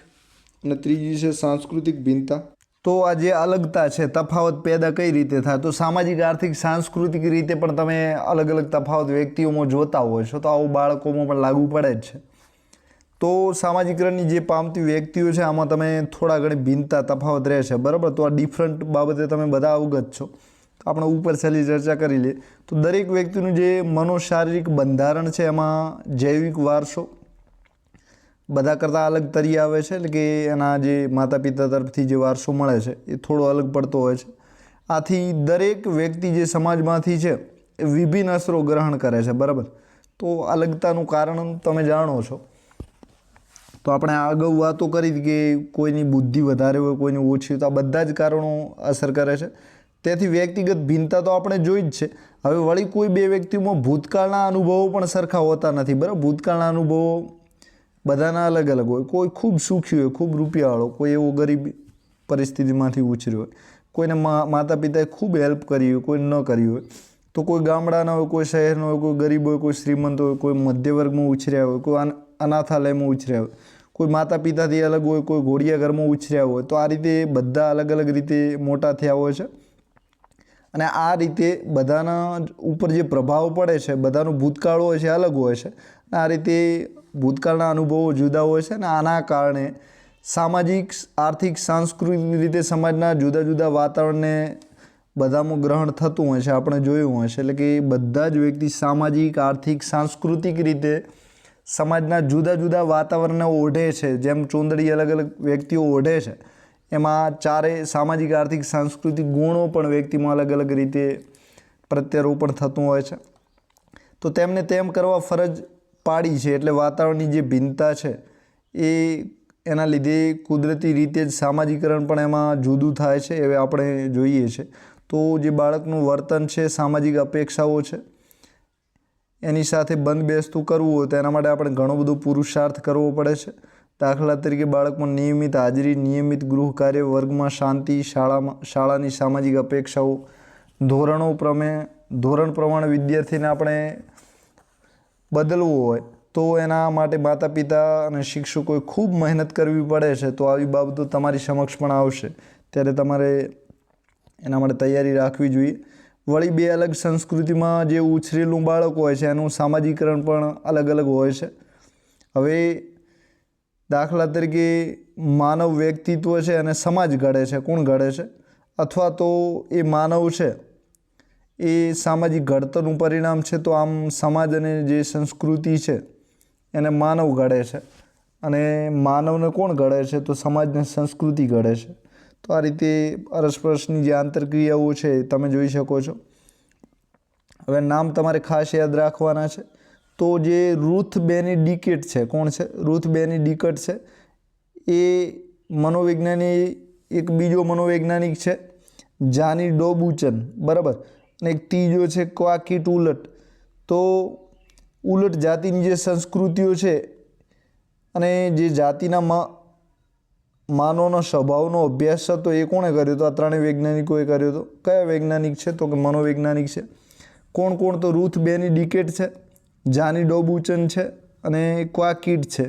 અને ત્રીજી છે સાંસ્કૃતિક ભિન્નતા. તો આ જે અલગતા છે, તફાવત પેદા કઈ રીતે થાય? તો સામાજિક આર્થિક સાંસ્કૃતિક રીતે પણ તમે અલગ અલગ તફાવત વ્યક્તિઓમાં જોતા હોય છો, તો આવું બાળકોમાં પણ લાગુ પડે જ છે. તો સામાજિકરણની જે પામતી વ્યક્તિઓ છે આમાં તમે થોડા ઘણી ભિન્નતા તફાવત રહેશે, બરાબર. તો આ ડિફરન્ટ બાબતે તમે બધા અવગત છો. તો આપણે ઉપર છેલ્લી ચર્ચા કરી લઈએ. તો દરેક વ્યક્તિનું જે મનોશારીરિક બંધારણ છે એમાં જૈવિક વારસો બધા કરતાં અલગ તરી આવે છે, એટલે કે એના જે માતા પિતા તરફથી જે વારસો મળે છે એ થોડો અલગ પડતો હોય છે. આથી દરેક વ્યક્તિ જે સમાજમાંથી છે એ વિભિન્ન અસરો ગ્રહણ કરે છે, બરાબર. તો અલગતાનું કારણ તમે જાણો છો. તો આપણે અગાઉ વાતો કરી કે કોઈની બુદ્ધિ વધારે હોય, કોઈની ઓછી હોય, તો આ બધા જ કારણો અસર કરે છે. તેથી વ્યક્તિગત ભિન્નતા તો આપણે જોઈ જ છે. હવે વળી કોઈ બે વ્યક્તિઓમાં ભૂતકાળના અનુભવો પણ સરખા હોતા નથી, બરાબર. ભૂતકાળના અનુભવો બધાના અલગ અલગ હોય. કોઈ ખૂબ સુખી હોય, ખૂબ રૂપિયાવાળો, કોઈ એવો ગરીબ પરિસ્થિતિમાંથી ઉછર્યો હોય, કોઈને માતા પિતાએ ખૂબ હેલ્પ કરી હોય, કોઈ ન કરી હોય. તો કોઈ ગામડાના હોય, કોઈ શહેરનો હોય, કોઈ ગરીબ હોય, કોઈ શ્રીમંત હોય, કોઈ મધ્યવર્ગમાં ઉછર્યા હોય, કોઈ અનાથાલયમાં ઉછર્યા હોય, કોઈ માતા પિતાથી અલગ હોય, કોઈ ઘોડિયા ઘરમાં ઉછર્યા હોય. તો આ રીતે બધા અલગ અલગ રીતે મોટા થયા હોય છે. અને આ રીતે બધાના ઉપર જે પ્રભાવ પડે છે, બધાનું ભૂતકાળ હોય છે અલગ હોય છે. આ રીતે ભૂતકાળના અનુભવો જુદા હોય છે. અને આના કારણે સામાજિક આર્થિક સાંસ્કૃતિક રીતે સમાજના જુદા જુદા વાતાવરણને બધામાં ગ્રહણ થતું હોય છે, આપણે જોયું હોય છે. એટલે કે બધા જ વ્યક્તિ સામાજિક આર્થિક સાંસ્કૃતિક રીતે સમાજના જુદા જુદા વાતાવરણને ઓઢે છે. જેમ ચોંદડી અલગ અલગ વ્યક્તિઓ ઓઢે છે, એમાં ચારે સામાજિક આર્થિક સાંસ્કૃતિક ગુણો પણ વ્યક્તિમાં અલગ અલગ રીતે પ્રત્યારોપણ થતું હોય છે. તો તેમને તેમ કરવા ફરજ પાડી છે. એટલે વાતાવરણની જે ભિન્નતા છે એ એના લીધે કુદરતી રીતે જ સામાજિકરણ પણ એમાં જુદું થાય છે, એ આપણે જોઈએ છે. તો જે બાળકનું વર્તન છે, સામાજિક અપેક્ષાઓ છે, એની સાથે બંધ બેસતું કરવું હોય તો એના માટે આપણે ઘણો બધો પુરુષાર્થ કરવો પડે છે. દાખલા તરીકે બાળકમાં નિયમિત હાજરી, નિયમિત ગૃહ કાર્ય, વર્ગમાં શાંતિ, શાળાની સામાજિક અપેક્ષાઓ, ધોરણ પ્રમાણે વિદ્યાર્થીને આપણે બદલવું હોય તો એના માટે માતા પિતા અને શિક્ષકોએ ખૂબ મહેનત કરવી પડે છે. તો આવી બાબતો તમારી સમક્ષ પણ આવશે, ત્યારે તમારે એના માટે તૈયારી રાખવી જોઈએ. વળી બે અલગ સંસ્કૃતિમાં જે ઉછરેલું બાળક હોય છે એનું સામાજિકરણ પણ અલગ અલગ હોય છે. હવે દાખલા તરીકે માનવ વ્યક્તિત્વ છે અને સમાજ ઘડે છે. કોણ ઘડે છે? અથવા તો એ માનવ છે એ સામાજિક ઘડતરનું પરિણામ છે. તો આમ સમાજ અને જે સંસ્કૃતિ છે એને માનવ ઘડે છે, અને માનવને કોણ ઘડે છે? તો સમાજને સંસ્કૃતિ ઘડે છે. તો આ રીતે અરસપરસની જે આંતરક્રિયાઓ છે તમે જોઈ શકો છો. હવે નામ તમારે ખાસ યાદ રાખવાના છે. તો જે રૂથ બેની ડિકેટ છે, કોણ છે? રૂથ બેની ડિકેટ છે એ એક બીજો મનોવૈજ્ઞાનિક છે, જાની ડોબુચન, બરાબર. અને એક ત્રીજો છે ક્વાકિટ ઉલટ. તો ઉલટ જાતિની જે સંસ્કૃતિઓ છે અને જે જાતિના માનવના સ્વભાવનો અભ્યાસ હતો એ કોણે કર્યો હતો? આ ત્રણેય વૈજ્ઞાનિકોએ કર્યો હતો. કયા વૈજ્ઞાનિક છે? તો કે મનોવૈજ્ઞાનિક છે. કોણ કોણ? તો રૂથ બેની ડિકેટ છે, જાની ડોબુચન છે અને ક્વાકિટ છે.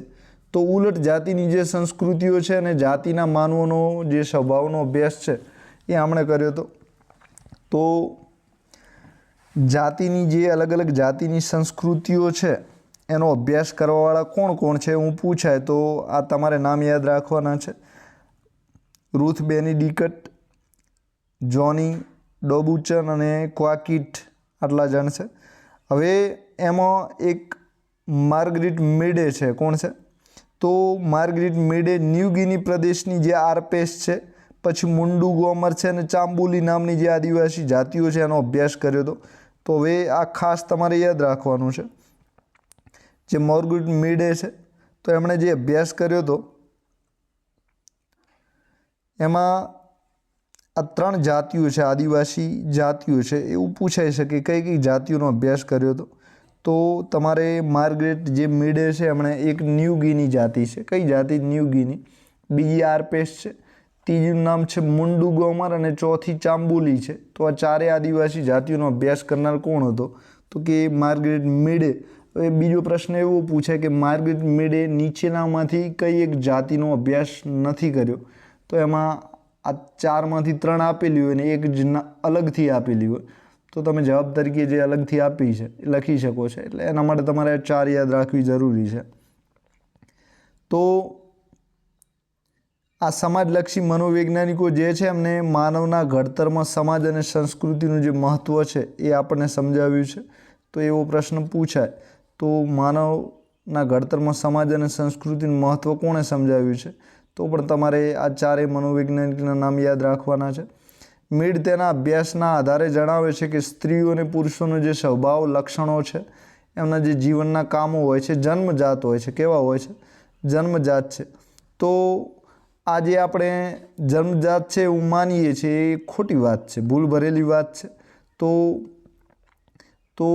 તો ઉલટ જાતિની જે સંસ્કૃતિઓ છે અને જાતિના માનવોનો જે સ્વભાવનો અભ્યાસ છે એ આમણે કર્યો હતો. તો જાતિની જે અલગ અલગ જાતિની સંસ્કૃતિઓ છે એનો અભ્યાસ કરવાવાળા કોણ કોણ છે હું પૂછાય તો આ તમારે નામ યાદ રાખવાના છે. રૂથ બેની ડિકેટ, જોની ડોબુચન અને ક્વાકિટ, આટલા જણ છે. હવે એમાં એક માર્ગરેટ મીડે છે. કોણ છે? તો માર્ગરેટ મીડે ન્યૂ ગિની પ્રદેશની જે આરપેસ છે, પછી મુંડુ ગોમર છે અને ચાંબુલી નામની જે આદિવાસી જાતિઓ છે એનો અભ્યાસ કર્યો હતો. તો હવે આ ખાસ તમારે યાદ રાખવાનું છે. જે મોર્ગુટ મીડે છે તો એમણે જે અભ્યાસ કર્યો હતો એમાં આ 3 જાતિઓ છે, આદિવાસી જાતિઓ છે, એવું પૂછાઈ શકે કઈ કઈ જાતિઓનો અભ્યાસ કર્યો હતો. તો તમારે માર્ગરેટ જે મીડે છે એમણે એક ન્યૂ ગિની જાતિ છે. કઈ જાતિ? New guinea. બીજી આરપેસ છે, ત્રીજું નામ છે મુંડુ ગોમર અને ચોથી ચાંબુલી છે. તો આ 4 આદિવાસી જાતિઓનો અભ્યાસ કરનાર કોણ હતો? તો કે માર્ગરેટ મીડે. હવે બીજો પ્રશ્ન એવો પૂછે કે માર્ગરેટ મીડે નીચેનામાંથી કઈ એક જાતિનો અભ્યાસ નથી કર્યો? તો એમાં આ 4માંથી 3 આપેલી હોય ને એક જ અલગથી આપેલી હોય, તો તમે જવાબ તરીકે જે અલગથી આપી છે એ લખી શકો છો. એટલે એના માટે તમારે 4 યાદ રાખવી જરૂરી છે. તો આ સમાજલક્ષી મનોવૈજ્ઞાનિકો જે છે એમને માનવના ઘડતરમાં સમાજ અને સંસ્કૃતિનું જે મહત્ત્વ છે એ આપણને સમજાવ્યું છે. તો એવો પ્રશ્ન પૂછાય તો માનવના ઘડતરમાં સમાજ અને સંસ્કૃતિનું મહત્ત્વ કોણે સમજાવ્યું છે? તો પણ તમારે આ 4 મનોવૈજ્ઞાનિકના નામ યાદ રાખવાના છે. મીડ તેના અભ્યાસના આધારે જણાવે છે કે સ્ત્રીઓ અને પુરુષોનો જે સ્વભાવ લક્ષણો છે એમના જે જીવનના કામો હોય છે જન્મજાત હોય છે. કેવા હોય છે? જન્મજાત છે. તો આ જે આપણે જન્મજાત છે એવું માનીએ છીએ એ ખોટી વાત છે, ભૂલ ભરેલી વાત છે. તો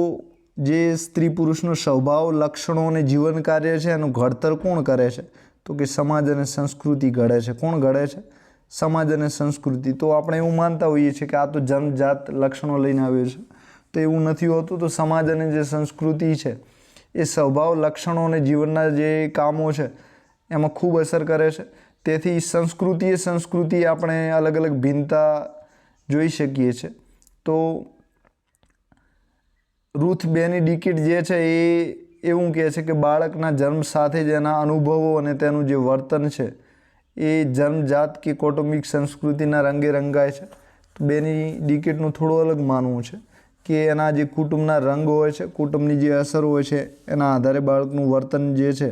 જે સ્ત્રી પુરુષનો સ્વભાવ લક્ષણો અને જીવન કાર્ય છે એનું ઘડતર કોણ કરે છે? તો કે સમાજ અને સંસ્કૃતિ ઘડે છે. કોણ ઘડે છે? સમાજ અને સંસ્કૃતિ. તો આપણે એવું માનતા હોઈએ છીએ કે આ તો જન્મજાત લક્ષણો લઈને આવ્યો છે, તો એવું નથી હોતું. તો સમાજ અને જે સંસ્કૃતિ છે એ સ્વભાવ લક્ષણો અને જીવનના જે કામો છે એમાં ખૂબ અસર કરે છે. તેથી સંસ્કૃતિ આપણે અલગ અલગ ભિન્નતા જોઈ શકીએ છીએ. તો રૂથ બેનેડિક્ટ જે છે એ એવું કહે છે કે બાળકના જન્મ સાથે જ એના અનુભવો અને તેનું જે વર્તન છે એ જન્મજાત કે કૌટુંબિક સંસ્કૃતિના રંગે રંગાય છે. તો બેનેડિક્ટનું થોડું અલગ માનવું છે કે એના જે કુટુંબના રંગ હોય છે, કુટુંબની જે અસર હોય છે એના આધારે બાળકનું વર્તન જે છે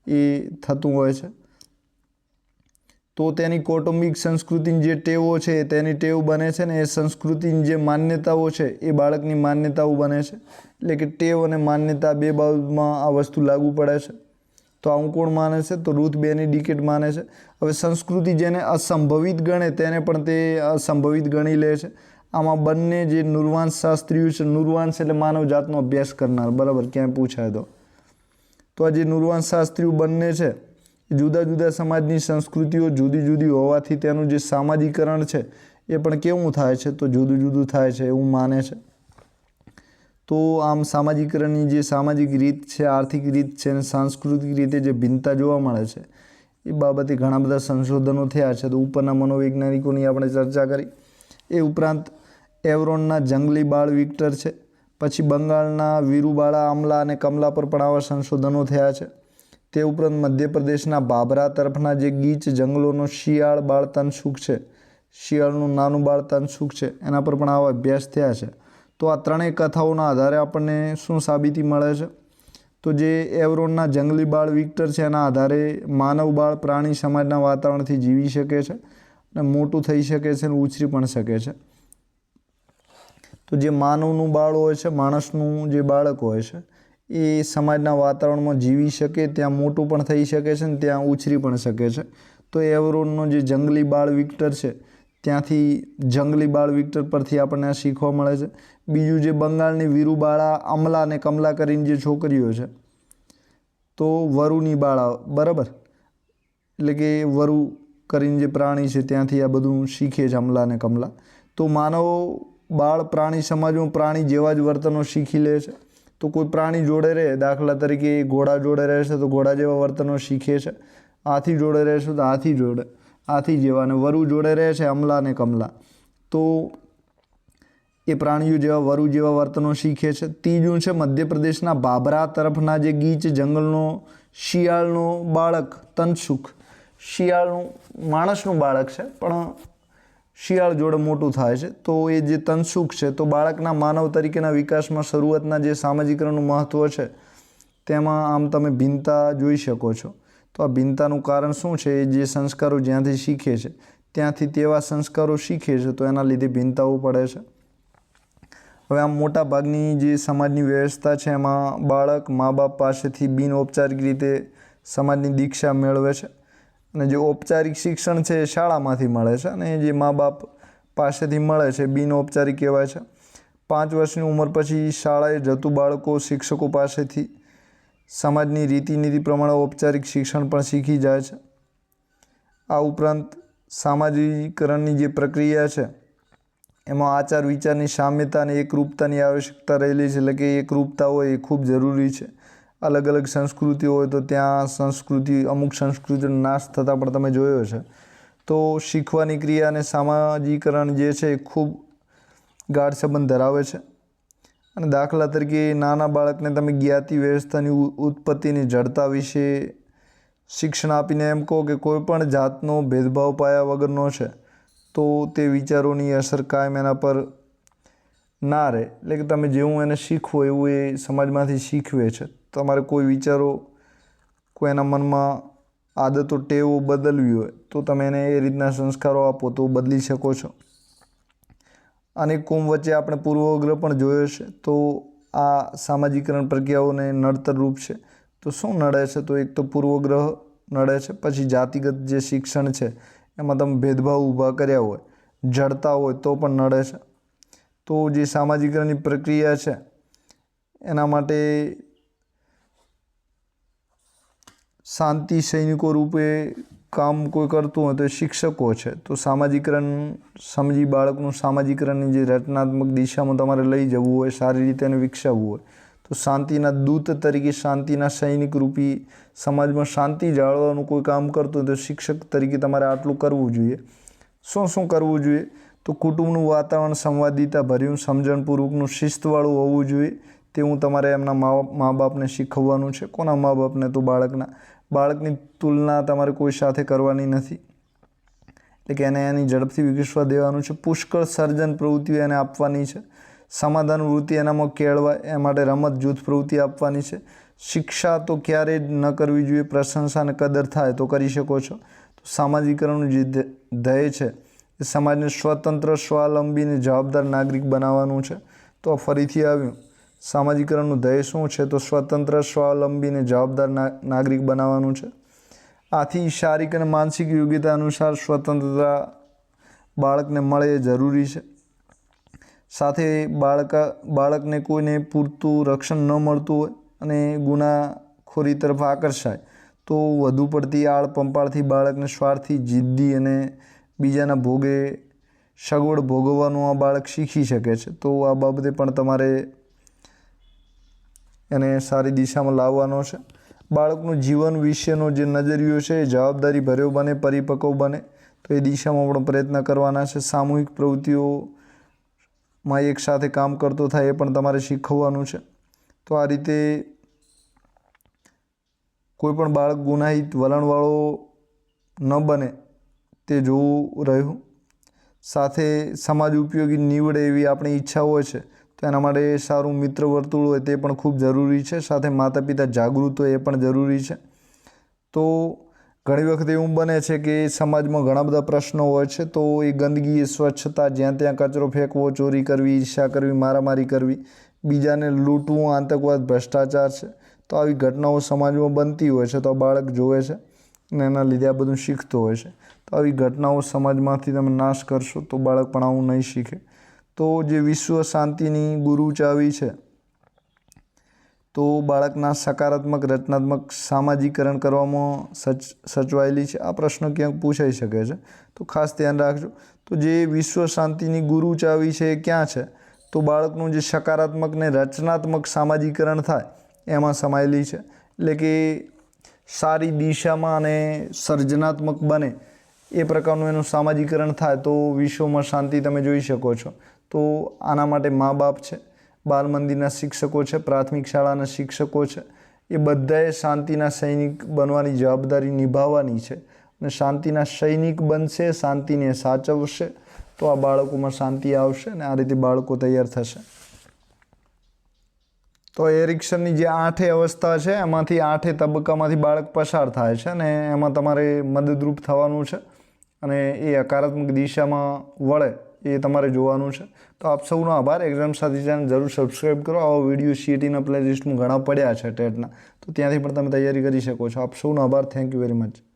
એ થતું હોય છે. તો તેની કૌટુંબિક સંસ્કૃતિની જે ટેવો છે તેની ટેવ બને છે ને એ સંસ્કૃતિની જે માન્યતાઓ છે એ બાળકની માન્યતાઓ બને છે. એટલે કે ટેવ અને માન્યતા બે બાબતમાં આ વસ્તુ લાગુ પડે છે. તો આવું કોણ માને છે? તો રૂથ બેનેડિક્ટ માને છે. હવે સંસ્કૃતિ જેને અસંભવિત ગણે તેને પણ તે અસંભવિત ગણી લે છે. આમાં બંને જે નુર્વાંશ શાસ્ત્રીઓ છે, નુર્વાંશ એટલે માનવ જાતનો અભ્યાસ કરનાર, બરાબર, ક્યાંય પૂછાય તો આ જે નુર્વાંશ શાસ્ત્રીઓ બંને છે જુદા જુદા સમાજની સંસ્કૃતિઓ જુદી જુદી હોવાથી તેનું જે સામાજિકરણ છે એ પણ કેવું થાય છે? તો જુદું જુદું થાય છે એવું માને છે. તો આમ સામાજિકરણની જે સામાજિક રીત છે, આર્થિક રીત છે અને સાંસ્કૃતિક રીતે જે ભિન્નતા જોવા મળે છે એ બાબતે ઘણા બધા સંશોધનો થયા છે. તો ઉપરના મનોવૈજ્ઞાનિકોની આપણે ચર્ચા કરી. એ ઉપરાંત એવરોનના જંગલી બાળ વિક્ટર છે. પછી બંગાળના વીરુબાળા આમલા અને કમલા પર પણ આવા સંશોધનો થયા છે. તે ઉપરાંત મધ્યપ્રદેશના બાબરા તરફના જે ગીચ જંગલોનો શિયાળ બાળ તનસુખ છે, શિયાળનું નાનું બાળ તનસુખ છે, એના પર પણ આવા અભ્યાસ થયા છે. તો આ 3 કથાઓના આધારે આપણને શું સાબિતી મળે છે? તો જે એવરોનના જંગલી બાળ વિક્ટર છે એના આધારે માનવ બાળ પ્રાણી સમાજના વાતાવરણથી જીવી શકે છે અને મોટું થઈ શકે છે અને ઉછરી પણ શકે છે. તો જે માનવનું બાળ હોય છે, માણસનું જે બાળક હોય છે એ સમાજના વાતાવરણમાં જીવી શકે, ત્યાં મોટું પણ થઈ શકે છે અને ત્યાં ઉછરી પણ શકે છે. તો એવરોનનો જે જંગલી બાળ વિક્ટર છે ત્યાંથી જંગલી બાળ વિક્ટર પરથી આપણને આ શીખવા મળે છે. બીજું જે બંગાળની વીરુબાળા અમલા અને કમલા કરીને જે છોકરીઓ છે તો વરુની બાળા, બરાબર, એટલે કે વરુ કરીને જે પ્રાણી છે ત્યાંથી આ બધું શીખે છે અમલા અને કમલા. તો માનવ બાળ પ્રાણી સમાજમાં પ્રાણી જેવા જ વર્તનો શીખી લે છે. તો કોઈ પ્રાણી જોડે રહે, દાખલા તરીકે ઘોડા જોડે રહેશે તો ઘોડા જેવા વર્તનો શીખે છે. હાથી જોડે રહેશે તો હાથી જેવા, અને વરુ જોડે રહે છે અમલા અને કમલા તો એ પ્રાણીઓ જેવા વરુ જેવા વર્તનો શીખે છે. ત્રીજું છે મધ્યપ્રદેશના બાબરા તરફના જે ગીચ જંગલનો શિયાળનો બાળક તનસુખ. શિયાળનું માણસનું બાળક છે પણ શિયાળ જોડે મોટું થાય છે. તો એ જે તનસુખ છે તો બાળકના માનવ તરીકેના વિકાસમાં શરૂઆતના જે સામાજિકરણનું મહત્ત્વ છે તેમાં આમ તમે ભિન્નતા જોઈ શકો છો. તો આ ભિન્નતાનું કારણ શું છે? એ જે સંસ્કારો જ્યાંથી શીખે છે ત્યાંથી તેવા સંસ્કારો શીખે છે, તો એના લીધે ભિન્નતાઓ પડે છે. હવે આમ મોટા ભાગની જે સમાજની વ્યવસ્થા છે એમાં બાળક મા બાપ પાસેથી બિનઔપચારિક રીતે સમાજની દીક્ષા મેળવે છે, અને જે ઔપચારિક શિક્ષણ છે એ શાળામાંથી મળે છે, અને જે મા બાપ પાસેથી મળે છે બિનઔપચારિક કહેવાય છે. 5 વર્ષની ઉંમર પછી શાળાએ જતું બાળકો શિક્ષકો પાસેથી સમાજની રીતિનીતિ પ્રમાણે ઔપચારિક શિક્ષણ પણ શીખી જાય છે. આ ઉપરાંત સામાજિકરણની જે પ્રક્રિયા છે એમાં આચાર વિચારની સામ્યતા અને એકરૂપતાની આવશ્યકતા રહેલી છે, એટલે કે એકરૂપતા હોય એ ખૂબ જરૂરી છે. અલગ અલગ સંસ્કૃતિઓ હોય તો ત્યાં અમુક સંસ્કૃતિનો નાશ થતાં પણ તમે જોયો છે. તો શીખવાની ક્રિયા અને સામાજિકરણ જે છે એ ખૂબ ગાઢ સંબંધ ધરાવે છે. અને દાખલા તરીકે નાના બાળકને તમે જ્ઞાતિ વ્યવસ્થાની ઉત્પત્તિની જડતા વિશે શિક્ષણ આપીને એમ કહો કે કોઈ પણ જાતનો ભેદભાવ પાયા વગરનો છે, તો તે વિચારોની અસર કાયમ એના પર ના રહે. એટલે કે તમે જેવું એને શીખવો એવું એ સમાજમાંથી શીખવે છે. તમારે કોઈ વિચારો, કોઈ એના મનમાં આદતો ટેવો બદલવી હોય તો તમે એને એ રીતના સંસ્કારો આપો તો બદલી શકો છો. અને કોમ વચ્ચે આપણે પૂર્વગ્રહ પણ જોયો છે. તો આ સામાજિકરણ પ્રક્રિયાઓને નડતરરૂપ છે. તો શું નડે છે? તો એક તો પૂર્વગ્રહ નડે છે, પછી જાતિગત જે શિક્ષણ છે એમાં તમે ભેદભાવ ઊભા કર્યા હોય, જડતા હોય તો પણ નડે છે. તો જે સામાજિકરણની પ્રક્રિયા છે એના માટે શાંતિ સૈનિકો રૂપે કામ કોઈ કરતું હોય તો એ શિક્ષકો છે. તો સામાજિકરણ સમજી બાળકનું સામાજિકરણની જે રચનાત્મક દિશામાં તમારે લઈ જવું હોય, સારી રીતે એને વિકસાવવું હોય, તો શાંતિના દૂત તરીકે, શાંતિના સૈનિક રૂપી સમાજમાં શાંતિ જાળવવાનું કોઈ કામ કરતું હોય તો શિક્ષક તરીકે તમારે આટલું કરવું જોઈએ. શું કરવું જોઈએ? તો કુટુંબનું વાતાવરણ સંવાદિતા ભર્યું, સમજણપૂર્વકનું, શિસ્તવાળું હોવું જોઈએ. તેવું તમારે એમના મા બાપને શીખવવાનું છે. કોના મા બાપને? તો બાળકના. બાળકની તુલના તમારે કોઈ સાથે કરવાની નથી, એટલે કે એને એની ઝડપથી વિકસવા દેવાનું છે. પુષ્કળ સર્જન પ્રવૃત્તિઓ એને આપવાની છે. સમાધાન વૃત્તિ એનામાં કેળવાય એ માટે રમત જૂથ પ્રવૃત્તિ આપવાની છે. શિક્ષા તો ક્યારેય જ ન કરવી જોઈએ. પ્રશંસા અને કદર થાય તો કરી શકો છો. તો સામાજિકરણનું જે ધ્યેય છે એ સમાજને સ્વતંત્ર, સ્વાવલંબી અને જવાબદાર નાગરિક બનાવવાનું છે. તો ફરીથી આવ્યું, સામાજિકરણનું ધ્યેય શું છે? તો સ્વતંત્ર, સ્વાવલંબી અને જવાબદાર નાગરિક બનાવવાનું છે. આથી શારીરિક અને માનસિક યોગ્યતા અનુસાર સ્વતંત્રતા બાળકને મળે એ જરૂરી છે. સાથે બાળકને કોઈને પૂરતું રક્ષણ ન મળતું હોય અને ગુનાખોરી તરફ આકર્ષાય તો વધુ પડતી આળ પંપાળથી બાળકને સ્વાર્થી, જિદ્દી અને બીજાના ભોગે સગવડ ભોગવવાનું આ બાળક શીખી શકે છે. તો આ બાબતે પણ તમારે એને સારી દિશામાં લાવવાનો છે. બાળકનું જીવન વિશેનો જે નજરિયો છે એ જવાબદારી ભર્યો બને, પરિપક્વ બને, તો એ દિશામાં પણ પ્રયત્ન કરવાના છે. સામૂહિક પ્રવૃત્તિઓમાં એક સાથે કામ કરતો થાય એ પણ તમારે શીખવવાનું છે. તો આ રીતે કોઈ પણ બાળક ગુનાહિત વલણવાળો ન બને તે જોવું રહ્યું. સાથે સમાજ ઉપયોગી નીવડે એવી આપણી ઈચ્છા હોય છે, તો એના માટે સારું મિત્ર વર્તુળ હોય તે પણ ખૂબ જરૂરી છે. સાથે માતા પિતા જાગૃત હોય એ પણ જરૂરી છે. તો ઘણી વખત એવું બને છે કે સમાજમાં ઘણા બધા પ્રશ્નો હોય છે, તો એ ગંદકી, સ્વચ્છતા, જ્યાં ત્યાં કચરો ફેંકવો, ચોરી કરવી, ઈર્ષ્યા કરવી, મારામારી કરવી, બીજાને લૂંટવું, આતંકવાદ, ભ્રષ્ટાચાર છે, તો આવી ઘટનાઓ સમાજમાં બનતી હોય છે. તો બાળક જોવે છે અને એના લીધે આ બધું શીખતો હોય છે. તો આવી ઘટનાઓ સમાજમાંથી તમે નાશ કરશો તો બાળક પણ આવું નહીં શીખે. તો જે વિશ્વ શાંતિની ગુરુ ચાવી છે, તો બાળકના સકારાત્મક, રચનાત્મક સામાજિકરણ કરવામાં સચવાયેલી છે. આ પ્રશ્ન ક્યાંક પૂછાઈ શકે છે, તો ખાસ ધ્યાન રાખજો. તો જે વિશ્વ શાંતિની ગુરુ ચાવી છે એ ક્યાં છે? તો બાળકનું જે સકારાત્મક ને રચનાત્મક સામાજિકરણ થાય એમાં સમાયેલી છે. એટલે કે સારી દિશામાં અને સર્જનાત્મક બને એ પ્રકારનું એનું સામાજિકરણ થાય તો વિશ્વમાં શાંતિ તમે જોઈ શકો છો. તો આના માટે મા બાપ છે, બાલ મંદિરના શિક્ષકો છે, પ્રાથમિક શાળાના શિક્ષકો છે, એ બધાએ શાંતિના સૈનિક બનવાની જવાબદારી નિભાવવાની છે. અને શાંતિના સૈનિક બનશે, શાંતિને સાચવશે, તો આ બાળકોમાં શાંતિ આવશે અને આ રીતે બાળકો તૈયાર થશે. તો એરિક્સનની જે 8 અવસ્થા છે એમાંથી 8 તબક્કામાંથી બાળક પસાર થાય છે અને એમાં તમારે મદદરૂપ થવાનું છે. અને એ હકારાત્મક દિશામાં વળે એ તમારે જોવાનું છે. તો આપ સૌનો આભાર. એક્ઝામ સાથી ચેનલ જરૂર સબસ્ક્રાઈબ કરો. આવા વિડીયો CETના પ્લેલિસ્ટમાં ઘણા પડ્યા છે ટેટના, તો ત્યાંથી પણ તમે તૈયારી કરી શકો છો. આપ સૌનો આભાર. Thank you very much.